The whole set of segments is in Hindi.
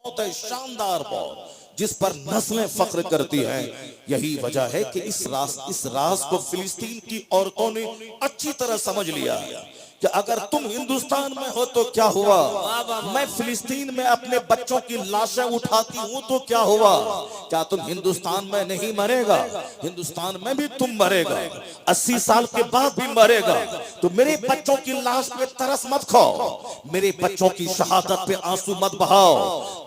मौत है, शानदार मौत जिस पर नस्लें फख्र करती हैं। यही वजह है कि इस राज को फिलिस्तीन की औरतों ने अच्छी तरह समझ लिया कि अगर तुम हिंदुस्तान में हो तो क्या हुआ, मैं फिलिस्तीन में अपने बच्चों की लाशें उठाती हूं तो क्या हुआ। क्या तुम हिंदुस्तान में नहीं मरेगा, हिंदुस्तान में भी तुम मरेगा, 80 साल के बाद भी मरेगा। तो मेरे बच्चों की लाश पे तरस मत खाओ, मेरे बच्चों की शहादत पे आंसू मत बहाओ।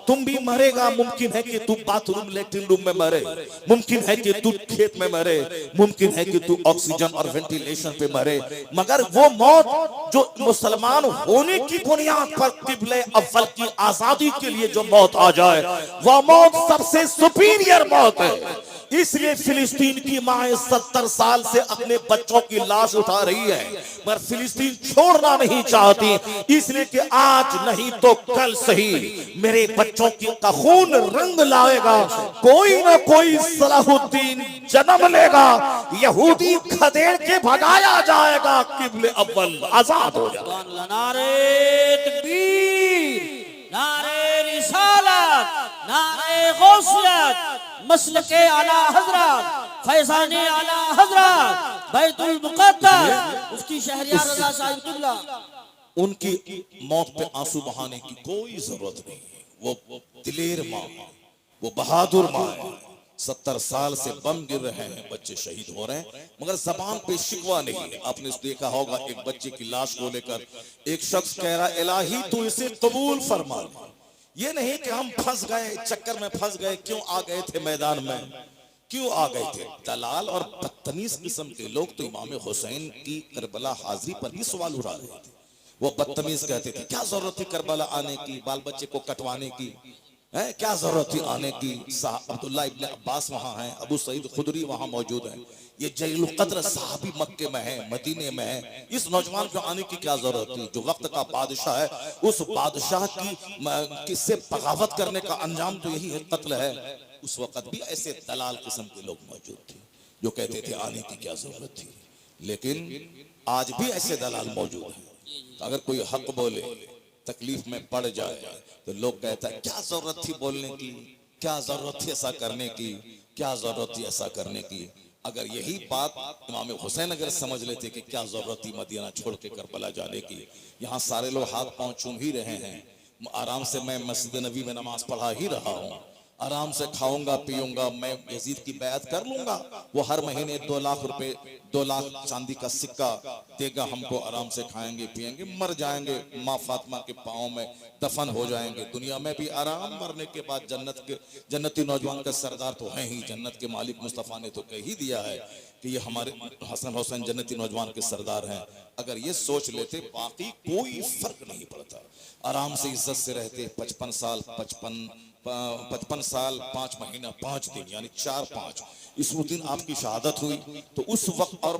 तुम भी मरेगा, मुमकिन है कि तू बाथरूम लेटरिन रूम में मरे, मुमकिन है कि तू खेत में मरे, मुमकिन है कि तू ऑक्सीजन और वेंटिलेशन पे मरे, मगर वो मौत जो मुसलमान होने की बुनियाद पर किबले अव्वल की आजादी के लिए जो मौत आ जाए, वह मौत सबसे सुपीरियर मौत है। इसलिए फिलिस्तीन की मां 70 साल से अपने बच्चों की लाश उठा रही है, मगर फिलिस्तीन छोड़ना नहीं चाहती, इसलिए कि आज नहीं तो कल सही मेरे बच्चों का खून रंग लाएगा, कोई ना कोई सलाहुद्दीन जन्म लेगा, यहूदी खदेड़ के भगाया जाएगा, किबले अव्वल आजाद हो जाएगा। नारे तकबीर, नारे रिसालत, नारे गौसियत, मसलके आला हजरत, फैजाने आला हजरत, बैतुल मुक़द्दस, मुफ्ती शहरियार रज़ा साहिब क़िबला। उनकी मौत पे आंसू बहाने की कोई जरूरत नहीं है। वो दिलेर माँ, वो बहादुर माँ है। 70 साल से बम गिर रहे हैं, बच्चे शहीद हो रहे हैं, मगर जबान पे शिकवा नहीं है। आपने देखा होगा एक बच्चे की लाश को लेकर एक शख्स कह रहा, इलाही तू इसे कबूल फरमा। ये नहीं कि हम फंस गए, चक्कर में फंस गए, क्यों आ गए थे मैदान में, क्यों आ गए थे। दलाल और बदतमीज किस्म के लोग तो इमाम हुसैन की करबला हाजिरी पर ही सवाल उठा रहे थे। वो बदतमीज कहते थे क्या जरूरत थी करबला आने की, बाल बच्चे को कटवाने की, है क्या जरूरत थी आने की। अब्दुल्ला इब्ने अब्बास वहां हैं, अबू सईद खुदरी वहां मौजूद हैं, ये जलीलुल कद्र साहबी मक्के में है, मदीने में है। इस नौजवान को आने की क्या जरूरत थी। जो वक्त का बादशाह है, उस बादशाह की किससे बगावत करने का अंजाम तो यही है, कत्ल है। उस वक्त भी ऐसे दलाल किस्म के लोग मौजूद थे जो कहते थे आने की क्या जरूरत थी। लेकिन आज भी ऐसे दलाल मौजूद हैं। अगर कोई हक बोले, तकलीफ में पड़ जाए, तो लोग कहता है क्या जरूरत थी बोलने की, क्या जरूरत थी ऐसा करने की, क्या जरूरत थी ऐसा करने की। अगर यही बात इमाम हुसैन अगर समझ लेते कि क्या जरूरत थी मदीना छोड़ के करबला जाने की। यहाँ सारे लोग हाथ पांव चूम ही रहे हैं, आराम से मैं मस्जिद नबी में नमाज पढ़ा ही रहा हूँ, आराम से खाऊंगा पीऊंगा, मैं यजीद की बैत कर लूंगा, वो हर महीने 2 लाख रुपए, 2 लाख चांदी का सिक्का देगा हमको, आराम से खाएंगे पिएंगे, मर जाएंगे, माँ फातिमा के पाँव में दफन हो जाएंगे, दुनिया में भी आराम, मरने के बाद जन्नती नौजवान का सरदार तो है ही, जन्नत के मालिक मुस्तफ़ा ने तो कह ही दिया है कि ये हमारे हसन हुसैन जन्नती नौजवान के सरदार हैं। अगर ये सोच लेते, बाकी कोई फर्क नहीं पड़ता, आराम से इज्जत से रहते। 55 साल 5 महीना 5 दिन यानी 4-5 इस दिन आपकी शहादत हुई, तो उस वक्त और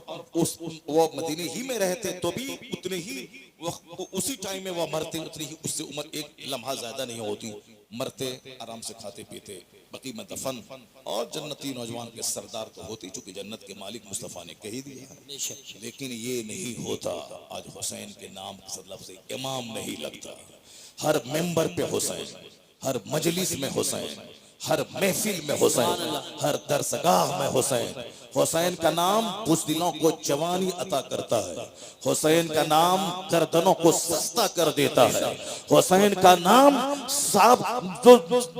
वो मदीने ही में रहते तो भी उतने ही उसी टाइम में वो मरते, उतनी ही उससे उम्र एक लम्हा ज्यादा नहीं होती, मरते आराम से खाते पीते, बकी में दफन, और जन्नती नौजवान के सरदार तो होती, चूंकि जन्नत के मालिक मुस्तफ़ा ने कह ही दिया है। लेकिन ये नहीं होता। आज हुसैन के नाम से इमाम नहीं लगता, हर मेंबर पे हुसैन, हर मजलिस में हुसैन, हर महफिल में हुसैन, हर दरसगाह में हुसैन। हुसैन का नाम बुज़दिलों को जवानी अता करता है, हुसैन का नाम गर्दनों को सस्ता कर देता है, हुसैन का नाम सांप जो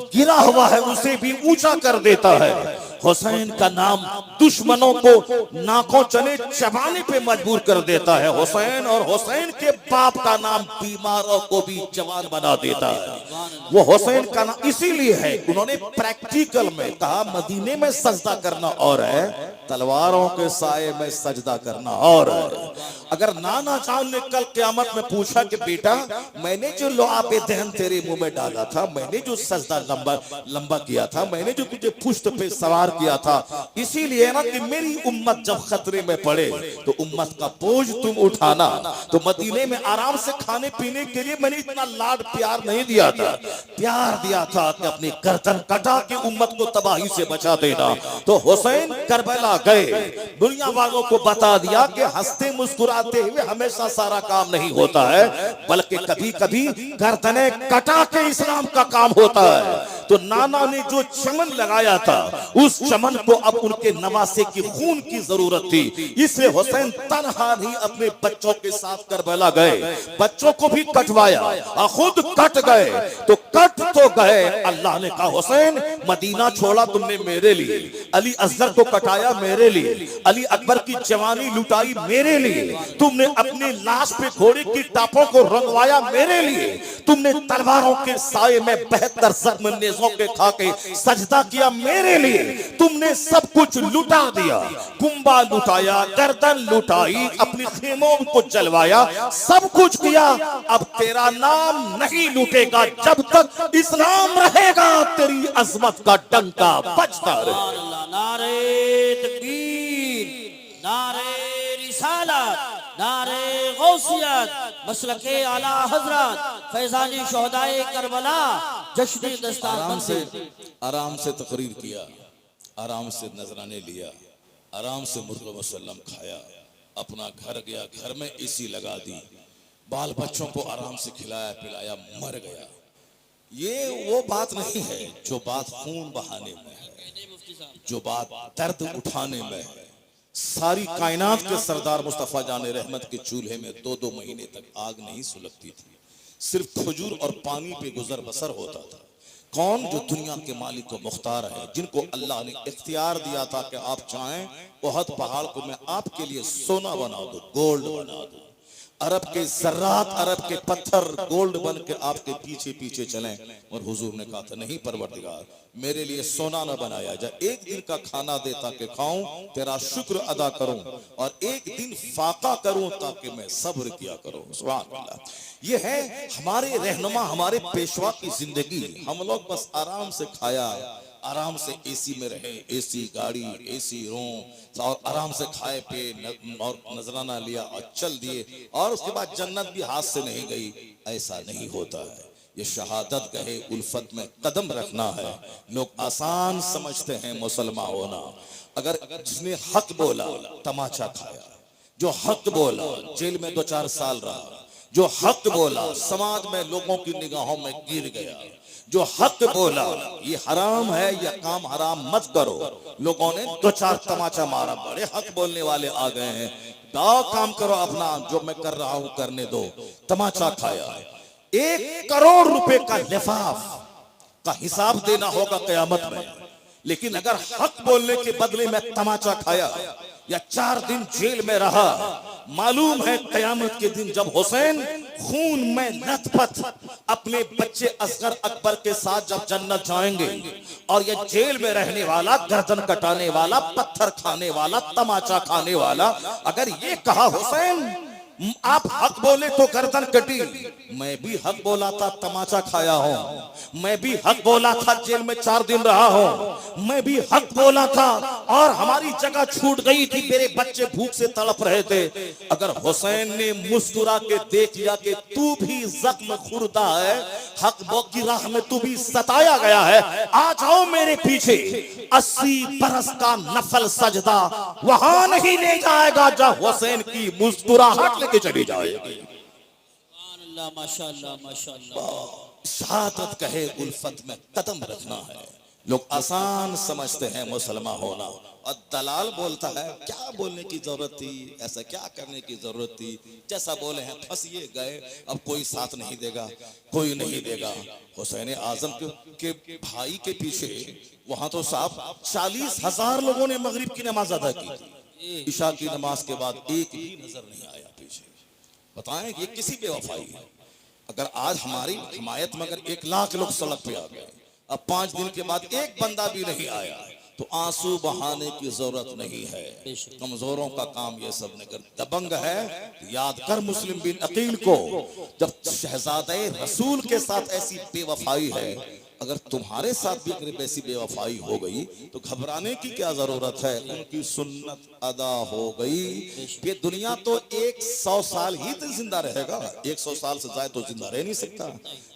गिरा हुआ है उसे भी ऊंचा कर देता है, हुसैन का नाम दुश्मनों को नाकों चने चबाने पे मजबूर कर देता है हुसैन, और हुसैन के बाप का नाम बीमारों को भी जवान बना देता है। वो हुसैन का नाम इसीलिए है, उन्होंने प्रैक्टिकल में कहा मदीने में सजदा करना और है, तलवारों के साये में सजदा करना और है। अगर नाना जान ने कल क़यामत में पूछा कि बेटा मैंने जो लुआबे दहन तेरे मुंह में डाला था, मैंने जो सजदा लंबा किया था, मैंने जो तुझे पुश्त पे सवार किया था। इसीलिए ना कि मेरी उम्मत जब खतरे में पड़े तो उम्मत का बोझ तुम उठाना। तो मदीने में आराम से खाने पीने के लिए मैंने इतना लाड प्यार नहीं दिया था, प्यार दिया था कि अपनी गर्दन कटा के उम्मत को तबाही से बचा देना। तो हुसैन करबला गए, दुनिया वालों को बता दिया कि हंसते मुस्कुराते हुए हमेशा सारा काम नहीं होता है, बल्कि कभी कभी गर्दने कटा के इस्लाम का काम होता है। तो नाना ने जो चमन लगाया था उस चमन को अब उनके नवासे की खून की जरूरत थी, इसलिए हुसैन तन्हा ही अपने बच्चों के साथ करबला गए, बच्चों को भी कटवाया और खुद कट गए। तो कट तो गए, अल्लाह ने कहा हुसैन मदीना छोड़ा तुमने मेरे लिए, अली असगर को कटाया मेरे लिए, अली अकबर की जवानी लुटाई मेरे लिए, तुमने अपनी लाश पे घोड़े की टापों को रंगवाया मेरे लिए, तुमने तलवारों के साए में 72 जख्म नेज़ों के खा के सजदा किया मेरे लिए, तुमने सब कुछ लुटा दिया, कुंबा लुटाया, गर्दन लुटाई, अपने खेमों को जलवाया, सब कुछ किया। अब तेरा नाम नहीं लूटेगा जब तक इस्लाम रहेगा, तेरी अजमत का डंका बजता रहे। नारे तकबीर, नारे रिसालत, नारे गौसियत, मसलके आला हजरत फैजानी शोहदाए करबला जश्न दस्तार आराम से तकरीर किया, आराम से नजराने लिया, आराम से मुर्गा मुसल्लम खाया, अपना घर गया, घर में एसी लगा दी, बाल बच्चों को आराम से खिलाया पिलाया, मर गया। ये वो बात नहीं है जो बात खून बहाने में है, जो बात दर्द उठाने में है। सारी कायनात के सरदार मुस्तफा जाने रहमत के चूल्हे में 2-2 महीने तक आग नहीं सुलगती थी, सिर्फ खजूर और पानी पे गुजर बसर होता था। कौन? जो दुनिया के मालिक को मुख्तार है, जिनको अल्लाह ने इख्तियार दिया था कि आप चाहें ओहद पहाड़ को मैं आपके लिए सोना बना दूं, गोल्ड बना दूं, अरब के जर्रात, अरब के पत्थर गोल्ड बन के आपके पीछे पीछे चलें। और हुजूर ने कहा था नहीं परवरदिगार, मेरे लिए सोना न बनाया जाए, एक दिन का खाना दे ताकि खाऊं, तेरा शुक्र अदा करूं, और एक दिन फाका करूं ताकि मैं सब्र किया करूं। सुभान अल्लाह। ये है हमारे रहनुमा, हमारे पेशवा की जिंदगी। हम लोग बस आराम से खाया, आराम से एसी में रहे, एसी गाड़ी, एसी रूम, और आराम से खाए पे और नजराना लिया और चल दिए, और उसके बाद जन्नत भी हाथ से नहीं गई। ऐसा नहीं होता है। ये शहादत कहे उल्फत में कदम रखना है। लोग आसान समझते हैं मुसलमान होना। अगर जिसने हक बोला तमाचा खाया, जो हक बोला जेल में 2-4 साल रहा, जो हक बोला समाज में लोगों की निगाहों में गिर गया, जो हक बोला ये हराम है, ये काम हराम मत करो, लोगों ने 2-4 तमाचा मारा, बड़े हक बोलने वाले आ गए हैं, दाव काम करो अपना, जो मैं कर रहा हूं करने दो, तमाचा खाया। 1 करोड़ रुपए का लिफाफ का हिसाब देना होगा क़यामत में। लेकिन अगर हक बोलने के बदले में तमाचा खाया या 4 दिन जेल में रहा, मालूम है क़यामत के दिन जब हुसैन खून में लथपथ अपने बच्चे असगर अकबर के साथ जब जन्नत जाएंगे, और ये जेल में रहने वाला, गर्दन कटाने वाला, पत्थर खाने वाला, तमाचा खाने वाला, अगर ये कहा हुसैन आप हक बोले तो गर्दन कटी, मैं भी हक बोला था तमाचा खाया हूं, मैं भी हक बोला था जेल में 4 दिन रहा हूं, मैं भी हक बोला था और हमारी जगह छूट गई थी, मेरे बच्चे भूख से तड़प रहे थे। अगर हुसैन ने मुस्कुरा के देख लिया कि तू भी जख्म खुरदा है, हक की राह में तू भी सताया गया है, आ जाओ मेरे पीछे, 80 बरस का नफल सजदा वहां नहीं ले जाएगा जब हुसैन की मुस्कुराहट के चली जाएगी। माशाअल्लाह माशाअल्लाह। शहादत कहे उल्फत में कदम रखना है। लोग आसान समझते हैं मुसलमान होना, और दलाल बोलता है क्या बोलने की जरूरत थी, ऐसा क्या करने की जरूरत थी, जैसा बोले हैं फंसिए गए, अब कोई साथ नहीं देगा, कोई नहीं देगा। हुसैन आजम के भाई के पीछे वहां तो साहब 40,000 लोगों ने मगरिब की नमाज अदा की, ईशा की नमाज के बाद एक भी नजर नहीं आया पीछे। बताएं ये किसी बेवफाई है। अगर आज हमारी हिमायत में अगर 1 लाख लोग सड़क पे आ गए, अब 5 दिन के बाद एक बंदा भी नहीं आया, तो आंसू बहाने की जरूरत नहीं है। कमजोरों का काम ये सब नहीं कर। दबंग है याद कर मुस्लिम बिन अकील को, जब शहजादे रसूल के साथ ऐसी बेवफाई है, अगर तुम्हारे साथ भी अगर वैसी बेवफाई हो गई तो घबराने की क्या जरूरत है, उनकी सुन्नत अदा हो गई। ये दुनिया तो 100 साल ही तो जिंदा रहेगा, 100 साल से ज्यादा तो जिंदा रह नहीं सकता।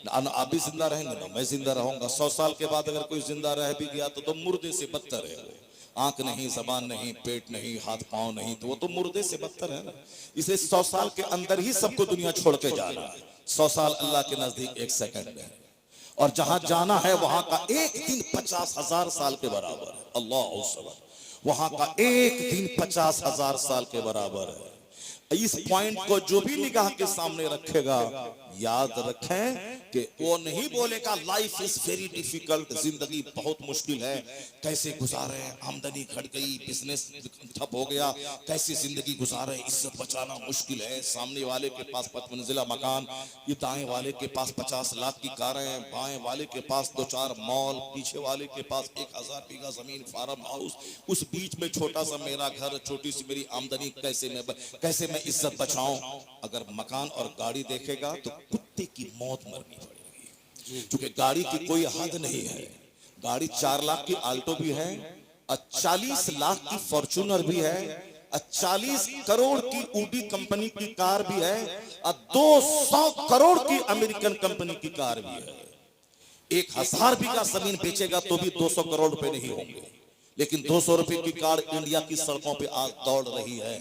ना आप भी जिंदा रहेंगे ना मैं जिंदा रहूंगा। 100 साल के बाद अगर कोई जिंदा रह भी गया तो मुर्दे से बदतर है वो। आंख नहीं, जबान नहीं, पेट नहीं, हाथ पांव नहीं, तो वो तो मुर्दे से बदतर है ना। इसलिए 100 साल के अंदर ही सबको दुनिया छोड़ के जा रहा है। 100 साल अल्लाह के नजदीक 1 सेकंड है, और जहां जाना है वहां का एक दिन 50,000 साल के बराबर है। अल्लाह अकबर, वहां का एक दिन 50,000 साल के बराबर है। इस पॉइंट को जो भी निगाह के सामने रखेगा, याद रखें कि वो नहीं बोलेगा लाइफ इज वेरी डिफिकल्ट, जिंदगी बहुत मुश्किल है, कैसे गुजारे, आमदनी घट गई, बिजनेस ठप हो गया, कैसे जिंदगी गुजारे, इज्जत बचाना मुश्किल है, सामने वाले के पास 5 मंजिला मकान, ये दाएं वाले के पास 50 लाख की कारें, बाएं वाले के पास 2-4 मॉल, पीछे वाले के पास 1000 बीघा जमीन, फार्म हाउस, उस बीच में छोटा सा मेरा घर, छोटी सी मेरी आमदनी, कैसे मैं इज्जत बचाऊं। अगर मकान और गाड़ी देखेगा तो कुत्ते की मौत मरनी पड़ेगी, क्योंकि गाड़ी की कोई हद नहीं है। गाड़ी 4 लाख की आल्टो भी है, 40 लाख की फॉर्च्यूनर भी है, 40 करोड़ की ऊडी कंपनी की कार भी है, और 200 करोड़ की अमेरिकन कंपनी की कार भी है। 1000 बीघा जमीन बेचेगा तो भी 200 करोड़ रुपए नहीं होंगे, लेकिन 200 रुपए की कार इंडिया की सड़कों पे आज दौड़ रही है।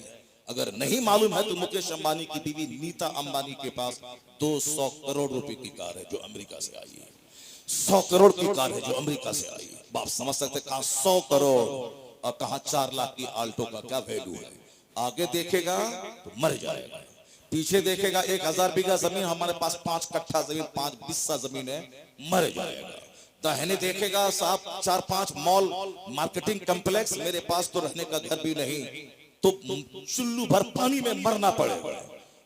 अगर नहीं मालूम है तो मुकेश अंबानी की बीवी नीता अंबानी के पास 200 करोड़ रुपए की कार है जो अमेरिका से आई है। 100 करोड़ की कार है जो अमेरिका से आई है। बाप समझ सकते कहां 100 करोड़ और कहां 4 लाख की आल्टो का क्या वैल्यू है। आगे देखेगा तो मर जाएगा, पीछे देखेगा 1000 बीघा जमीन, हमारे पास 5 कट्ठा जमीन, 5 बिस्सा जमीन है, मर जाएगा। दाहिने देखेगा साहब 4-5 मॉल, मार्केटिंग कॉम्प्लेक्स, मेरे पास तो रहने का घर भी नहीं, तो चुल्लू भर पानी में मरना पड़ेगा।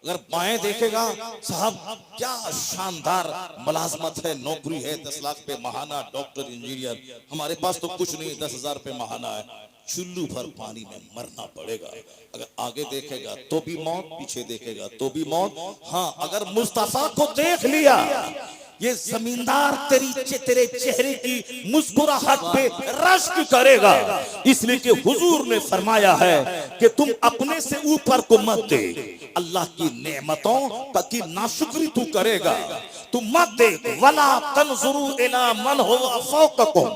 अगर बाएं देखेगा साहब क्या शानदार मुलाजमत है, नौकरी है, 10 लाख पे महाना, डॉक्टर इंजीनियर, हमारे पास तो कुछ नहीं, 10,000 पे महाना है, चुल्लू भर पानी में मरना पड़ेगा। अगर आगे देखेगा तो भी मौत, पीछे देखेगा तो भी मौत। हाँ, अगर मुस्तफा को देख लिया, ये जमींदार तेरे चेहरे की मुस्कुराहट पे रश्क करेगा, इसलिए कि हुजूर ने फरमाया है कि तुम अपने से ऊपर को मत दे, अल्लाह की नेमतों की नाशुक्री तू करेगा, तू मत देख। वला तनजुरू इला मन हुवा फौककुम,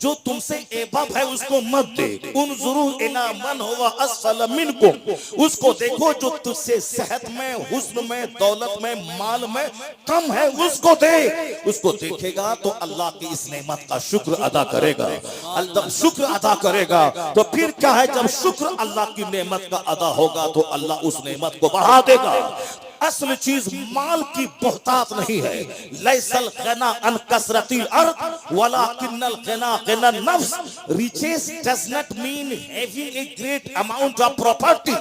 जो तुमसे एबब है उसको मत देख। उनजुरू इला मन हुवा अस्फल मिनकुम, उसको देखो जो तुझसे सेहत में, हुस्न में, दौलत में, माल में कम है, उसको देख। उसको देखेगा तो अल्लाह की इस नेमत का शुक्र अदा करेगा। जब शुक्र अदा करेगा तो फिर क्या है, जब शुक्र अल्लाह की नेमत का अदा होगा तो अल्लाह उस नेमत को बढ़ा देगा। असल चीज माल की बहुतात नहीं है। लैसल गना अन कसरतिल अर्द वलाकिन्नल गना गना नफ्स। Riches does not mean having a great amount of property,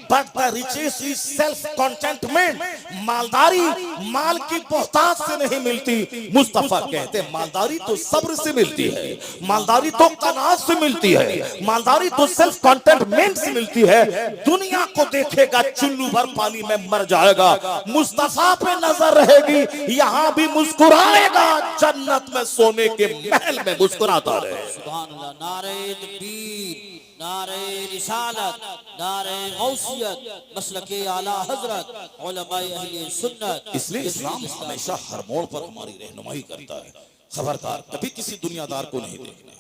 but the riches is self contentment. मालदारी माल की बहुतात से नहीं मिलती। मुस्तफा कहते हैं मालदारी तो सब्र से मिलती है, मालदारी तो कनात से मिलती है, मालदारी तो सेल्फ कंटेंटमेंट से मिलती है। दुनिया को देखेगा चुल्लू भर पानी में मर जाएगा, मुस्तफा पे नजर रहेगी, यहां भी मुस्कुराएगा, जन्नत में सोने के महल में मुस्कुराता रहे। सुभान अल्लाह। नारे तकबीर, नारे रिसालत, नारे गौसियत, मसलके आला हजरत, उलमाए अहले सुन्नत। इसलिए इस्लाम हमेशा हर मोड़ पर हमारी रहनुमाई करता है। खबरदार, कभी किसी दुनियादार को नहीं देखना,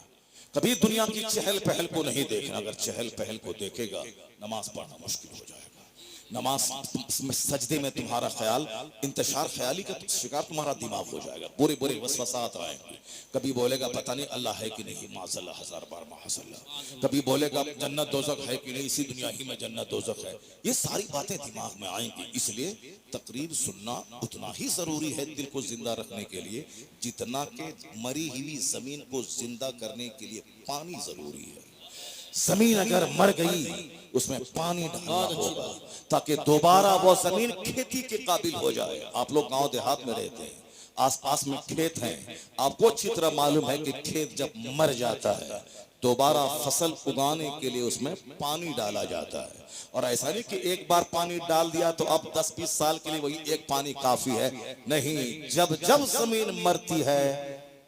कभी दुनिया की चहल पहल को नहीं देखना। अगर चहल पहल को देखेगा नमाज पढ़ना मुश्किल हो जाएगा। नमाज सजदे में तुम्हारा ख्याल, इंतशार ख्याली का शिकार तुम्हारा दिमाग हो जाएगा, बुरे बुरे वसवसात आएंगे। कभी बोलेगा पता नहीं अल्लाह है कि नहीं, माज़अल्लाह, 1000 बार माज़अल्लाह। कभी बोलेगा जन्नत दोज़ख है कि नहीं, इसी दुनिया ही में जन्नत दोज़ख है। ये सारी बातें दिमाग में आएंगी। इसलिए तकरीर सुनना उतना ही जरूरी है दिल को जिंदा रखने के लिए, जितना कि मरी हुई जमीन को जिंदा करने के लिए पानी जरूरी है। जमीन अगर मर गई उसमें पानी डालना होगा ताकि दोबारा वो जमीन खेती के काबिल हो जाए। आप लोग गांव देहात में रहते हैं, आसपास में खेत हैं, आपको अच्छी तरह मालूम है कि खेत जब मर जाता है दोबारा फसल उगाने के लिए उसमें पानी डाला जाता है। और ऐसा नहीं कि एक बार पानी डाल दिया तो अब 10-20 साल के लिए वही एक पानी काफी है, नहीं। जब जब जमीन मरती है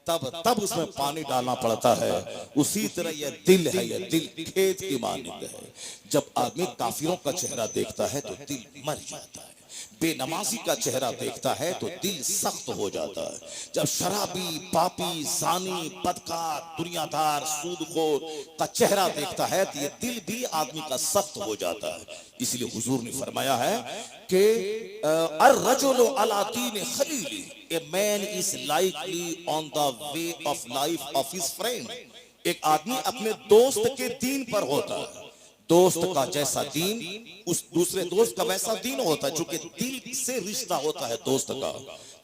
तब उसमें पानी डालना पड़ता है। उसी तरह यह दिल है, यह दिल खेत की मानिंद है। जब आदमी काफिरों का चेहरा देखता है तो दिल मर जाता है, बेनमाजी का चेहरा देखता है तो दिल सख्त हो जाता है। जब शराबी, पापी, जानी, बदकार, दुनियादार, सूदखोर का चेहरा देखता है तो ये दिल भी आदमी का सख्त हो जाता है। इसलिए हुजूर ने फरमाया है कि अर्रजुलु अला दीन Khalili, a man is likely on the way of life of his friend. एक आदमी अपने दोस्त के दीन पर होता है। दोस्त का जैसा दीन उस दूसरे दोस्त का वैसा दीन होता है, चूंकि दिल से रिश्ता होता है दोस्त का।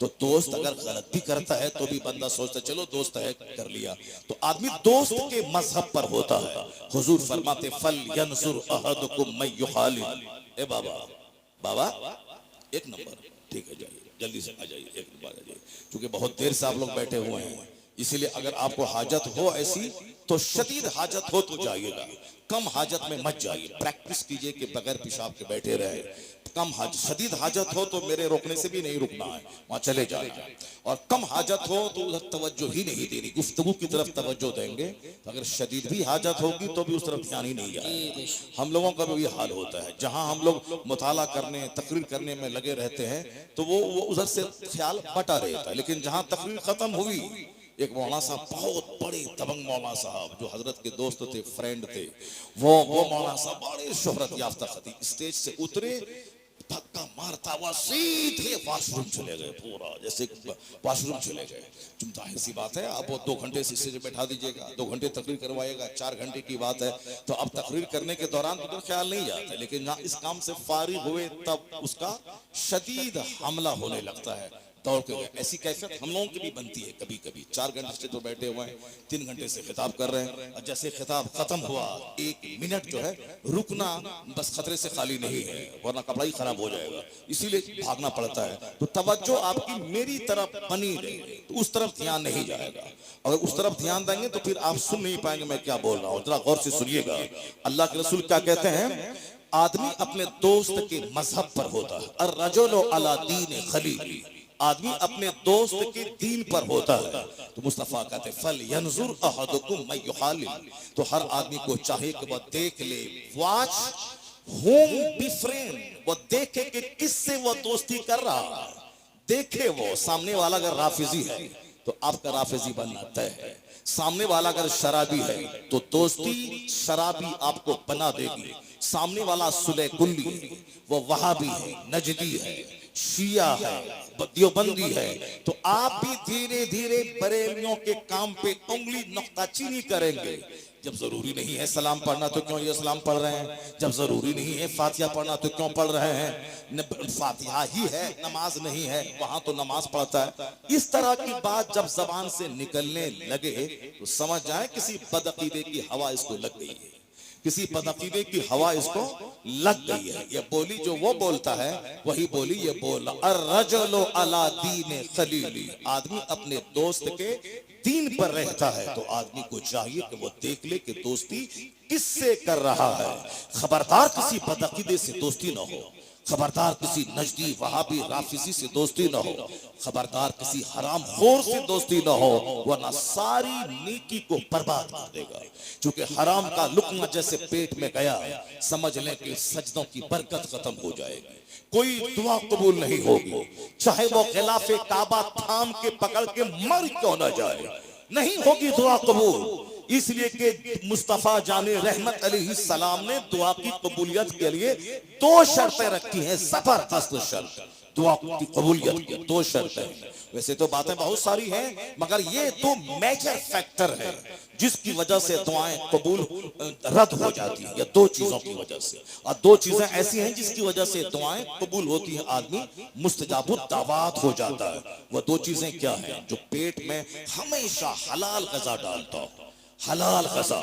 तो दोस्त अगर गलत भी करता है तो भी बंदा सोचता है चलो दोस्त है कर लिया। तो आदमी दोस्त के मजहब पर होता है। हुजूर फरमाते फल यंजुर अहदुकुम मैं युखालिल। ए बाबा, बाबा एक नंबर, ठीक है जाइए जल्दी से आ जाइए, एक नंबर आ जाइए, क्योंकि बहुत देर से आप लोग बैठे हुए हैं। इसीलिए अगर आपको हाजत हो ऐसी तो शदीद हाजत हो तो जाइएगा, कम हाजत में मत जाइए। प्रैक्टिस कीजिए कि बगैर पेशाब के बैठे रहे। कम हाजत, शदीद हाजत हो तो मेरे रोकने से भी नहीं रुकना है, वहां चले जाना। और कम हाजत हो तो उधर तवज्जो ही नहीं देनी, गुफ्तगू की तरफ तवज्जो देंगे। तो अगर शदीद भी हाजत होगी तो भी उस तरफ ध्यान ही नहीं जाएगा। हम लोगों का भी हाल होता है, जहां हम लोग मुताला करने, तकरीर करने में लगे रहते हैं तो वो उधर से ख्याल बटा रहता है। लेकिन जहां तकरीर खत्म हुई, एक मौलाना साहब, बहुत बड़े दबंग मौलाना साहब जो हजरत के दोस्त थे, फ्रेंड थे, वो मौलाना साहब बड़े शोहरत याफ्ता खतीब, स्टेज से उतरे, धक्का मारता हुआ सीधे वॉशरूम चले गए। पूरा जैसे वॉशरूम चले गए। जाहिर सी बात है, आप वो 2 घंटे से स्टेज पे बैठा दीजिएगा, 2 घंटे तकरीर करवाएगा, 4 घंटे की बात है, तो अब तकरीर करने के दौरान तो ख्याल नहीं जाता। लेकिन जहाँ इस काम से फारिग हुए तब उसका शदीद हमला होने लगता है, दौड़ के गए। ऐसी कैफियत हम लोगों की भी बनती है कभी कभी। 4 घंटे स्टेज पर बैठे हुए हैं, 3 घंटे से खिताब कर रहे हैं, और जैसे खिताब खत्म हुआ 1 मिनट जो है रुकना बस खतरे से खाली नहीं है, वरना कपड़ा ही खराब हो जाएगा, इसीलिए भागना पड़ता है। तो तवज्जो आपकी मेरी तरफ बनी रही, तो उस तरफ ध्यान नहीं जाएगा। अगर उस तरफ ध्यान देंगे तो फिर आप सुन नहीं पाएंगे मैं क्या बोल रहा हूँ। जरा गौर से सुनिएगा, अल्लाह के रसूल क्या कहते हैं, आदमी अपने दोस्त के मजहब पर होता है। अर्रजुलु अला दीन खलीली, आदमी अपने दोस्त के दीन पर होता है। तो मुस्तफा कहते फल यंजुर अहदुकुम मैं युखालिल, तो हर आदमी को चाहे कि वह देख ले, वॉच होम बिफ्रेंड, वो देखे कि किससे वो दोस्ती कर रहा है। देखे वो सामने वाला अगर राफिजी है तो आपका राफिजी बनना तय है। सामने वाला अगर शराबी है तो दोस्ती शराबी आपको बना देगी। सामने वाला सुले कुल्ली, वो वहाबी है, नजदी है, शिया है, देवबंदी है, तो आप भी धीरे धीरे बरेलियों के काम पे उंगली नुक्ताचीनी करेंगे। जब जरूरी नहीं है सलाम पढ़ना तो क्यों ये सलाम पढ़ रहे हैं, जब जरूरी नहीं है फातिहा पढ़ना तो क्यों पढ़ रहे हैं, फातिहा ही है नमाज नहीं है, वहां तो नमाज पढ़ता है। इस तरह की बात जब जबान से निकलने लगे तो समझ जाए किसी बदअकीदे की हवा इसको लग गई है, किसी बदअकीदे की हवा इसको लग गई है। ये बोली जो वो बोलता है वही बोली ये बोला, अर्रजुलु अला दीन खलीली, आदमी अपने दोस्त के दीन पर रहता है। तो आदमी को चाहिए कि वो देख ले कि दोस्ती किससे कर रहा है। खबरदार किसी बदअकीदे से दोस्ती ना हो, खबरदार किसी नजदी वहाबी राफिजी से दोस्ती ना हो, खबरदार किसी हराम खोर से दोस्ती ना हो, वरना सारी नेकी को बर्बाद कर देगा। क्योंकि हराम का लुकमा जैसे पेट में गया, समझ लें कि सजदों की बरकत खत्म हो जाएगी, कोई दुआ कबूल नहीं होगी, चाहे वो खिलाफे काबा थाम के पकड़ के मर क्यों ना जाए, नहीं होगी दुआ कबूल। इसलिए कि मुस्तफा जाने रहमत अलैहिस्सलाम ने दुआ की कबूलियत के लिए 2 शर्तें रखी हैं, जबरदस्त शर्त। दुआ की कबूलियत की 2 शर्तें। वैसे तो बातें बहुत सारी हैं, मगर ये 2 मेजर फैक्टर है जिसकी वजह से दुआएं कबूल रद्द हो जाती है, या 2 चीजों की वजह से। और 2 चीजें ऐसी हैं जिसकी वजह से दुआएं कबूल होती हैं, आदमी मुस्तजाबुद दावात हो जाता है। वो 2 चीजें क्या हैं, जो पेट में हमेशा हलाल ग़िज़ा डालता हो। हलाल ग़िज़ा,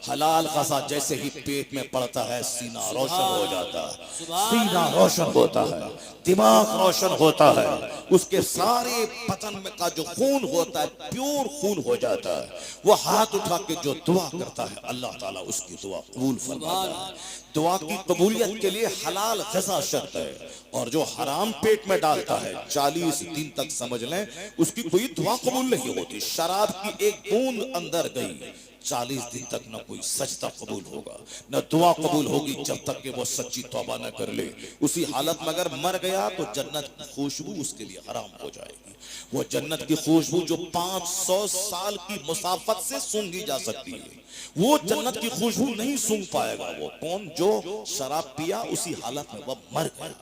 हलाल ग़िज़ा जैसे ही पेट में पड़ता है सीना रोशन हो जाता है, सीना रोशन होता है, दिमाग रोशन होता है, उसके सारे बदन में का जो खून होता है प्योर खून हो जाता है। वो हाथ उठा के जो दुआ करता है अल्लाह ताला उसकी दुआ कबूल फरमाता है। दुआ की कबूलियत के लिए हलाल ग़िज़ा शर्त है, और जो हराम पेट में डालता है 40 दिन तक समझ लें उसकी कोई दुआ कबूल नहीं होती। शराब की एक बूंद अंदर गई 40 दिन तक न कोई सजदा कबूल होगा, न दुआ कबूल होगी जब तक कि वो सच्ची तौबा न कर ले। उसी हालत में अगर मर गया तो जन्नत की खुशबू उसके लिए हराम हो जाएगी। वो जन्नत की खुशबू जो 500 साल की मुसाफत से सूंघी जा सकती है, वो जन्नत की खुशबू नहीं सूंघ पाएगा। वो कौन? जो शराब पिया उसी हालत में वह मर गया,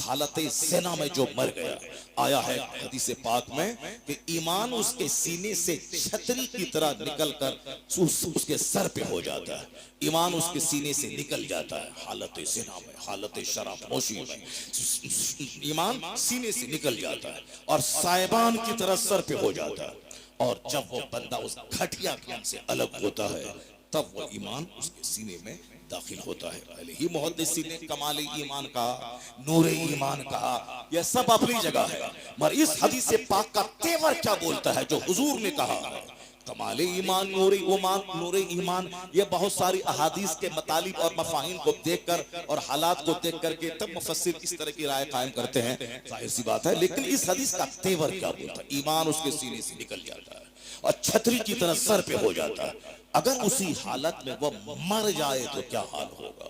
हालत ज़िना में जो मर गया। आया है हदीस पाक में कि ईमान उसके सीने से छतरी की तरह निकल कर उसके सर पे हो जाता है। ईमान उसके सीने से निकल जाता है हालत ज़िना में, हालत शराब नोशी में ईमान सीने से निकल जाता है और साइबान की तरह सर पे हो जाता है। और जब वो बंदा उस घटिया काम से अलग होता है तब वो ईमान उसके सीने में दाखिल होता है। पहले ही मुहद्दिसीन ने कमाले ईमान कहा, नूरे ईमान कहा, यह सब अपनी जगह है, मगर इस हदीस से पाक का तेवर क्या बोलता है जो हुजूर ने कहा है? कमाले ईमान, नूरे ईमान, ये बहुत सारी अहादीस के मतलब और मफाहिम को देखकर और हालात को देख करके तब मुफस्सिर इस तरह की राय कायम करते हैं, जाहिर सी बात है। लेकिन इस हदीस का तेवर क्या बोलता है? ईमान उसके सीने से निकल जाता है और छतरी की तरह सर पे हो जाता है। अगर उसी हालत में वह मर जाए तो क्या हाल होगा?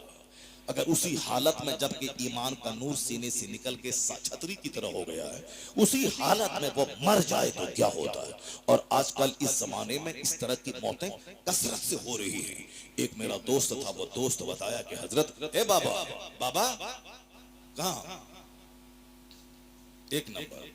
अगर उसी हालत में जबकि ईमान का नूर सीने से निकल के छतरी की तरह हो गया है, उसी हालत में वो मर जाए तो क्या होता है? और आजकल इस जमाने में इस तरह की मौतें कसरत से हो रही हैं। एक मेरा दोस्त था, वो दोस्त बताया कि हजरत, ए बाबा, बाबा कहाँ? एक नंबर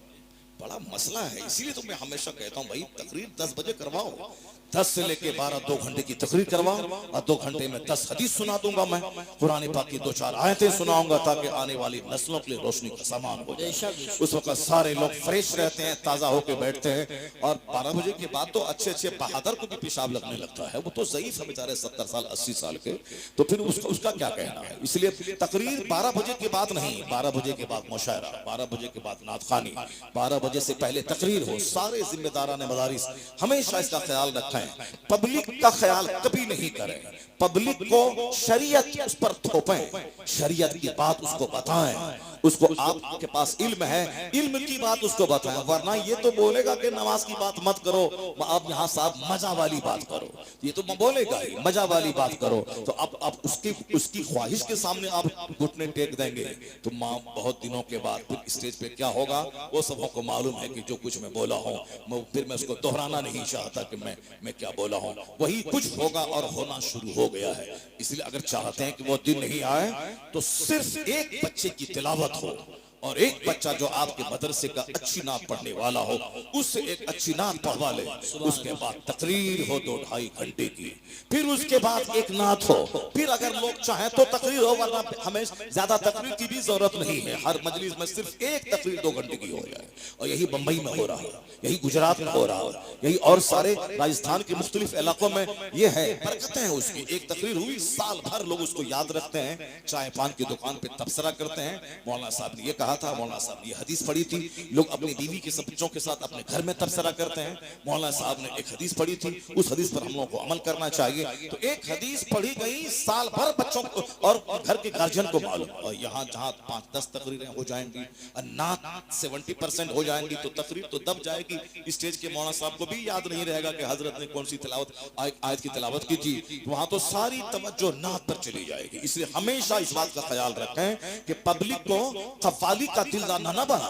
बड़ा मसला है, इसीलिए तो मैं हमेशा कहता हूँ भाई तकरीर 10 बजे करवाओ, 10 से लेके 12 2 घंटे की तकरीर करवाओ और 2 घंटे में 10 हदीस सुना दूंगा मैं, कुरान पाक की 2-4 आयतें सुनाऊंगा ताकि आने वाली नस्लों के लिए रोशनी का सामान हो जाए। उस वक्त सारे लोग फ्रेश रहते हैं, ताज़ा होकर बैठते हैं। और 12 बजे के बाद तो अच्छे अच्छे बहादुर को भी पेशाब लगने लगता है, वो तो ज़ईफ है बेचारे 70 साल 80 साल के, तो फिर उसका क्या कहना है? इसलिए तकरीर 12 बजे के बाद नहीं, 12 बजे के बाद मुशायरा, 12 बजे के बाद नातखानी, 12 बजे से पहले तकरीर हो। सारे जिम्मेदारान मदारिस हमेशा इसका ख्याल रखें, पब्लिक का ख्याल कभी नहीं करें, पब्लिक को शरीयत उस पर थोपें, शरीयत की बात उसको बताएं, उसको आपके पास इल्म है, इल्म की बात उसको बताएं। वरना ये तो बोलेगा कि नमाज की बात मत करो, आप यहाँ साहब मजा वाली बात करो, ये तो बोलेगा ही मजा वाली बात करो। तो अब उसकी ख्वाहिश के सामने आप घुटने टेक देंगे तो माँ बहुत दिनों के बाद फिर स्टेज पे क्या होगा वो सबको मालूम है कि जो कुछ मैं बोला हूँ फिर मैं उसको दोहराना नहीं चाहता कि मैं क्या बोला हूँ, वही कुछ होगा और होना शुरू हो गया है। इसलिए अगर चाहते हैं कि वो दिन नहीं आए तो सिर्फ एक बच्चे की तिलावत हो और एक बच्चा जो आपके मदरसे का अच्छी नात पढ़ने वाला हो उससे एक अच्छी नात पढ़वा ले, उसके बाद तकरीर हो 2-2.5 घंटे की, फिर उसके बाद एक नात हो, फिर अगर लोग चाहें तो तकरीर हो, वरना हमें ज्यादा तकरीर की भी जरूरत नहीं है। हर मजलिस में सिर्फ एक तकरीर 2 घंटे की हो जाए। और यही बंबई में हो रहा है, यही गुजरात में हो रहा है, यही और सारे राजस्थान के मुख्तलिफ इलाकों में ये है, बरकतें हैं उसकी। एक तकरीर हुई, साल भर लोग उसको याद रखते हैं, चाय पान की दुकान पे तबसरा करते हैं, मौलाना साहब ने ये कहा था, मौलाना साहब ने ये हदीस पढ़ी थी, लोग अपनी बीवी के सब बच्चों के साथ अपने घर में तबसरा करते हैं, मौलाना साहब ने एक हदीस पढ़ी थी, उस हदीस पर हम लोगों को अमल करना चाहिए। तो एक हदीस पढ़ी गई, साल भर बच्चों को और घर के गार्जियन को मालूम, और यहाँ जहाँ 5-10 तकरीरें हो जाएंगी और नात 70% हो जाएंगी तो तकरीर तो दब जाएगी। स्टेज के मौलाना साहब को भी याद नहीं रहेगा कि हजरत ने कौन सी तिलावत आयत की तिलावत की थी, वहां तो सारी तवज्जो नात पर चली जाएगी। इसलिए हमेशा इस बात का ख्याल रखें कि पब्लिक को कव्वाली का दिलदाना न बना,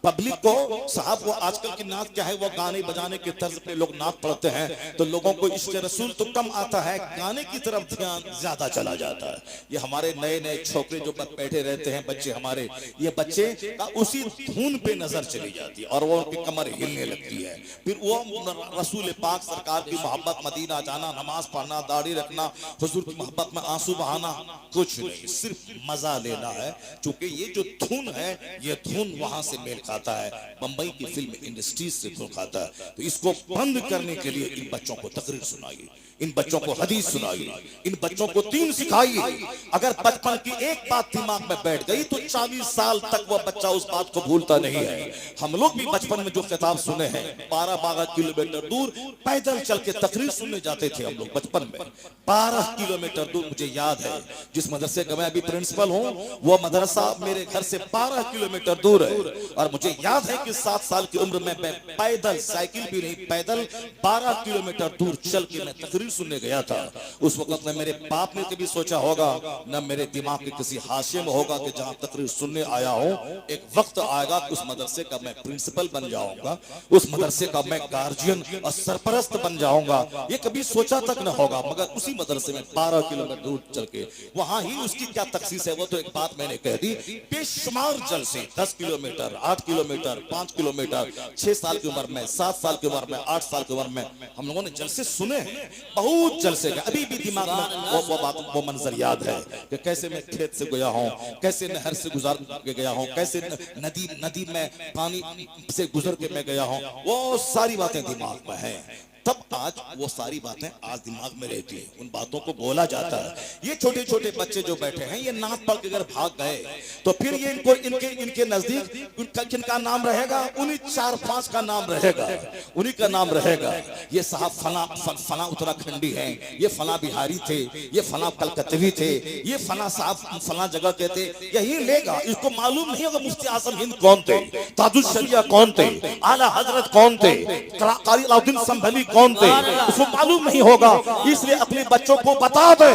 पब्लिक को साहब वो आजकल की नात क्या है, वो गाने बजाने के तर्ज पे लोग नात पढ़ते हैं तो लोगों को इश्क़ रसूल तो कम आता है, गाने की तरफ ध्यान ज्यादा चला जाता है। ये हमारे नए नए छोकरे जो बैठे रहते हैं बच्चे हमारे, ये बच्चे का उसी धुन पे नजर चली जाती है और वो उनकी कमर हिलने लगती है, फिर वो रसूल पाक सरकार की मोहब्बत, मदीना जाना, नमाज पढ़ना, दाढ़ी रखना, हुजूर की मोहब्बत में आंसू बहाना कुछ नहीं, सिर्फ मजा लेना है। क्योंकि ये जो धुन है ये धुन वहां से मेल खाता है, बंबई की फिल्म इंडस्ट्रीज से धुन खाता है। तो इसको बंद करने के लिए इन बच्चों को तकरीर सुनाइए। इन बच्चों को हदीस सुनाइए, इन बच्चों को दीन सिखाइए। अगर बचपन की एक बात दिमाग में बैठ गई तो 40 साल तक वह बच्चा उस बात को भूलता नहीं है। हम लोग भी बचपन में जो खिताब सुने हैं, 12-12 किलोमीटर दूर पैदल चल के तकरीर सुनने जाते थे हम लोग बचपन में। 12 किलोमीटर दूर, मुझे याद है जिस मदरसे का मैं अभी प्रिंसिपल हूं, वो मदरसा मेरे घर से 12 किलोमीटर दूर है। और मुझे याद है कि 7 साल की उम्र में मैं पैदल, साइकिल भी नहीं, पैदल 12 किलोमीटर दूर चल के मैं तकरीर सुनने गया था। उस वक्त में मेरे बाप ने कभी सोचा होगा, न मेरे दिमाग के किसी हाशिए में होगा कि जहां तकरीर सुनने आया हूं, एक वक्त आएगा कि उस मदरसे का मैं प्रिंसिपल बन जाऊंगा, उस मदरसे का मैं गार्जियन और सरपरस्त बन जाऊंगा। ये कभी सोचा तक न होगा। मगर उसी मदरसे में 12 किलोमीटर दूर चल के वहां ही उसकी क्या तखसीस है, वो तो एक बात मैंने कह दी। बेशुमार जलसे, 10 किलोमीटर, 8 किलोमीटर, 5 किलोमीटर, 6 साल की उम्र में, 7 साल की उम्र में, 8 साल की उम्र में हम लोगों ने जलसे सुने हैं, बहुत जलसे गए। अभी भी दिमाग में वो बात, वो मंजर याद है कि कैसे मैं खेत से गया हूं, कैसे नहर से गुजार के गया हूं, कैसे नदी में पानी से गुजर के मैं गया हूं। वो सारी बातें दिमाग में हैं। तब आज वो सारी बातें आज दिमाग में रहती है, उन बातों को बोला जाता है। ये छोटे छोटे बच्चे जो बैठे हैं, ये नाक पढ़ के अगर भाग गए तो फिर ये इनके नजदीक किनका नाम रहेगा? उन्हीं 4-5 का नाम रहेगा, उन्हीं का नाम रहेगा। ये साहब फला उत्तराखंडी हैं, ये फला बिहारी थे, ये फला कलकत्तवी थे, ये फला साहब फला जगह के थे, यही लेगा। इसको मालूम नहीं होगा मुफ्ती आजम हिंद कौन थे, ताजुल शरिया कौन थे, आला हजरत कौन थे, कारी अलाउद्दीन संभली कौन थे, उसको मालूम नहीं होगा। इसलिए अपने बच्चों को बता दे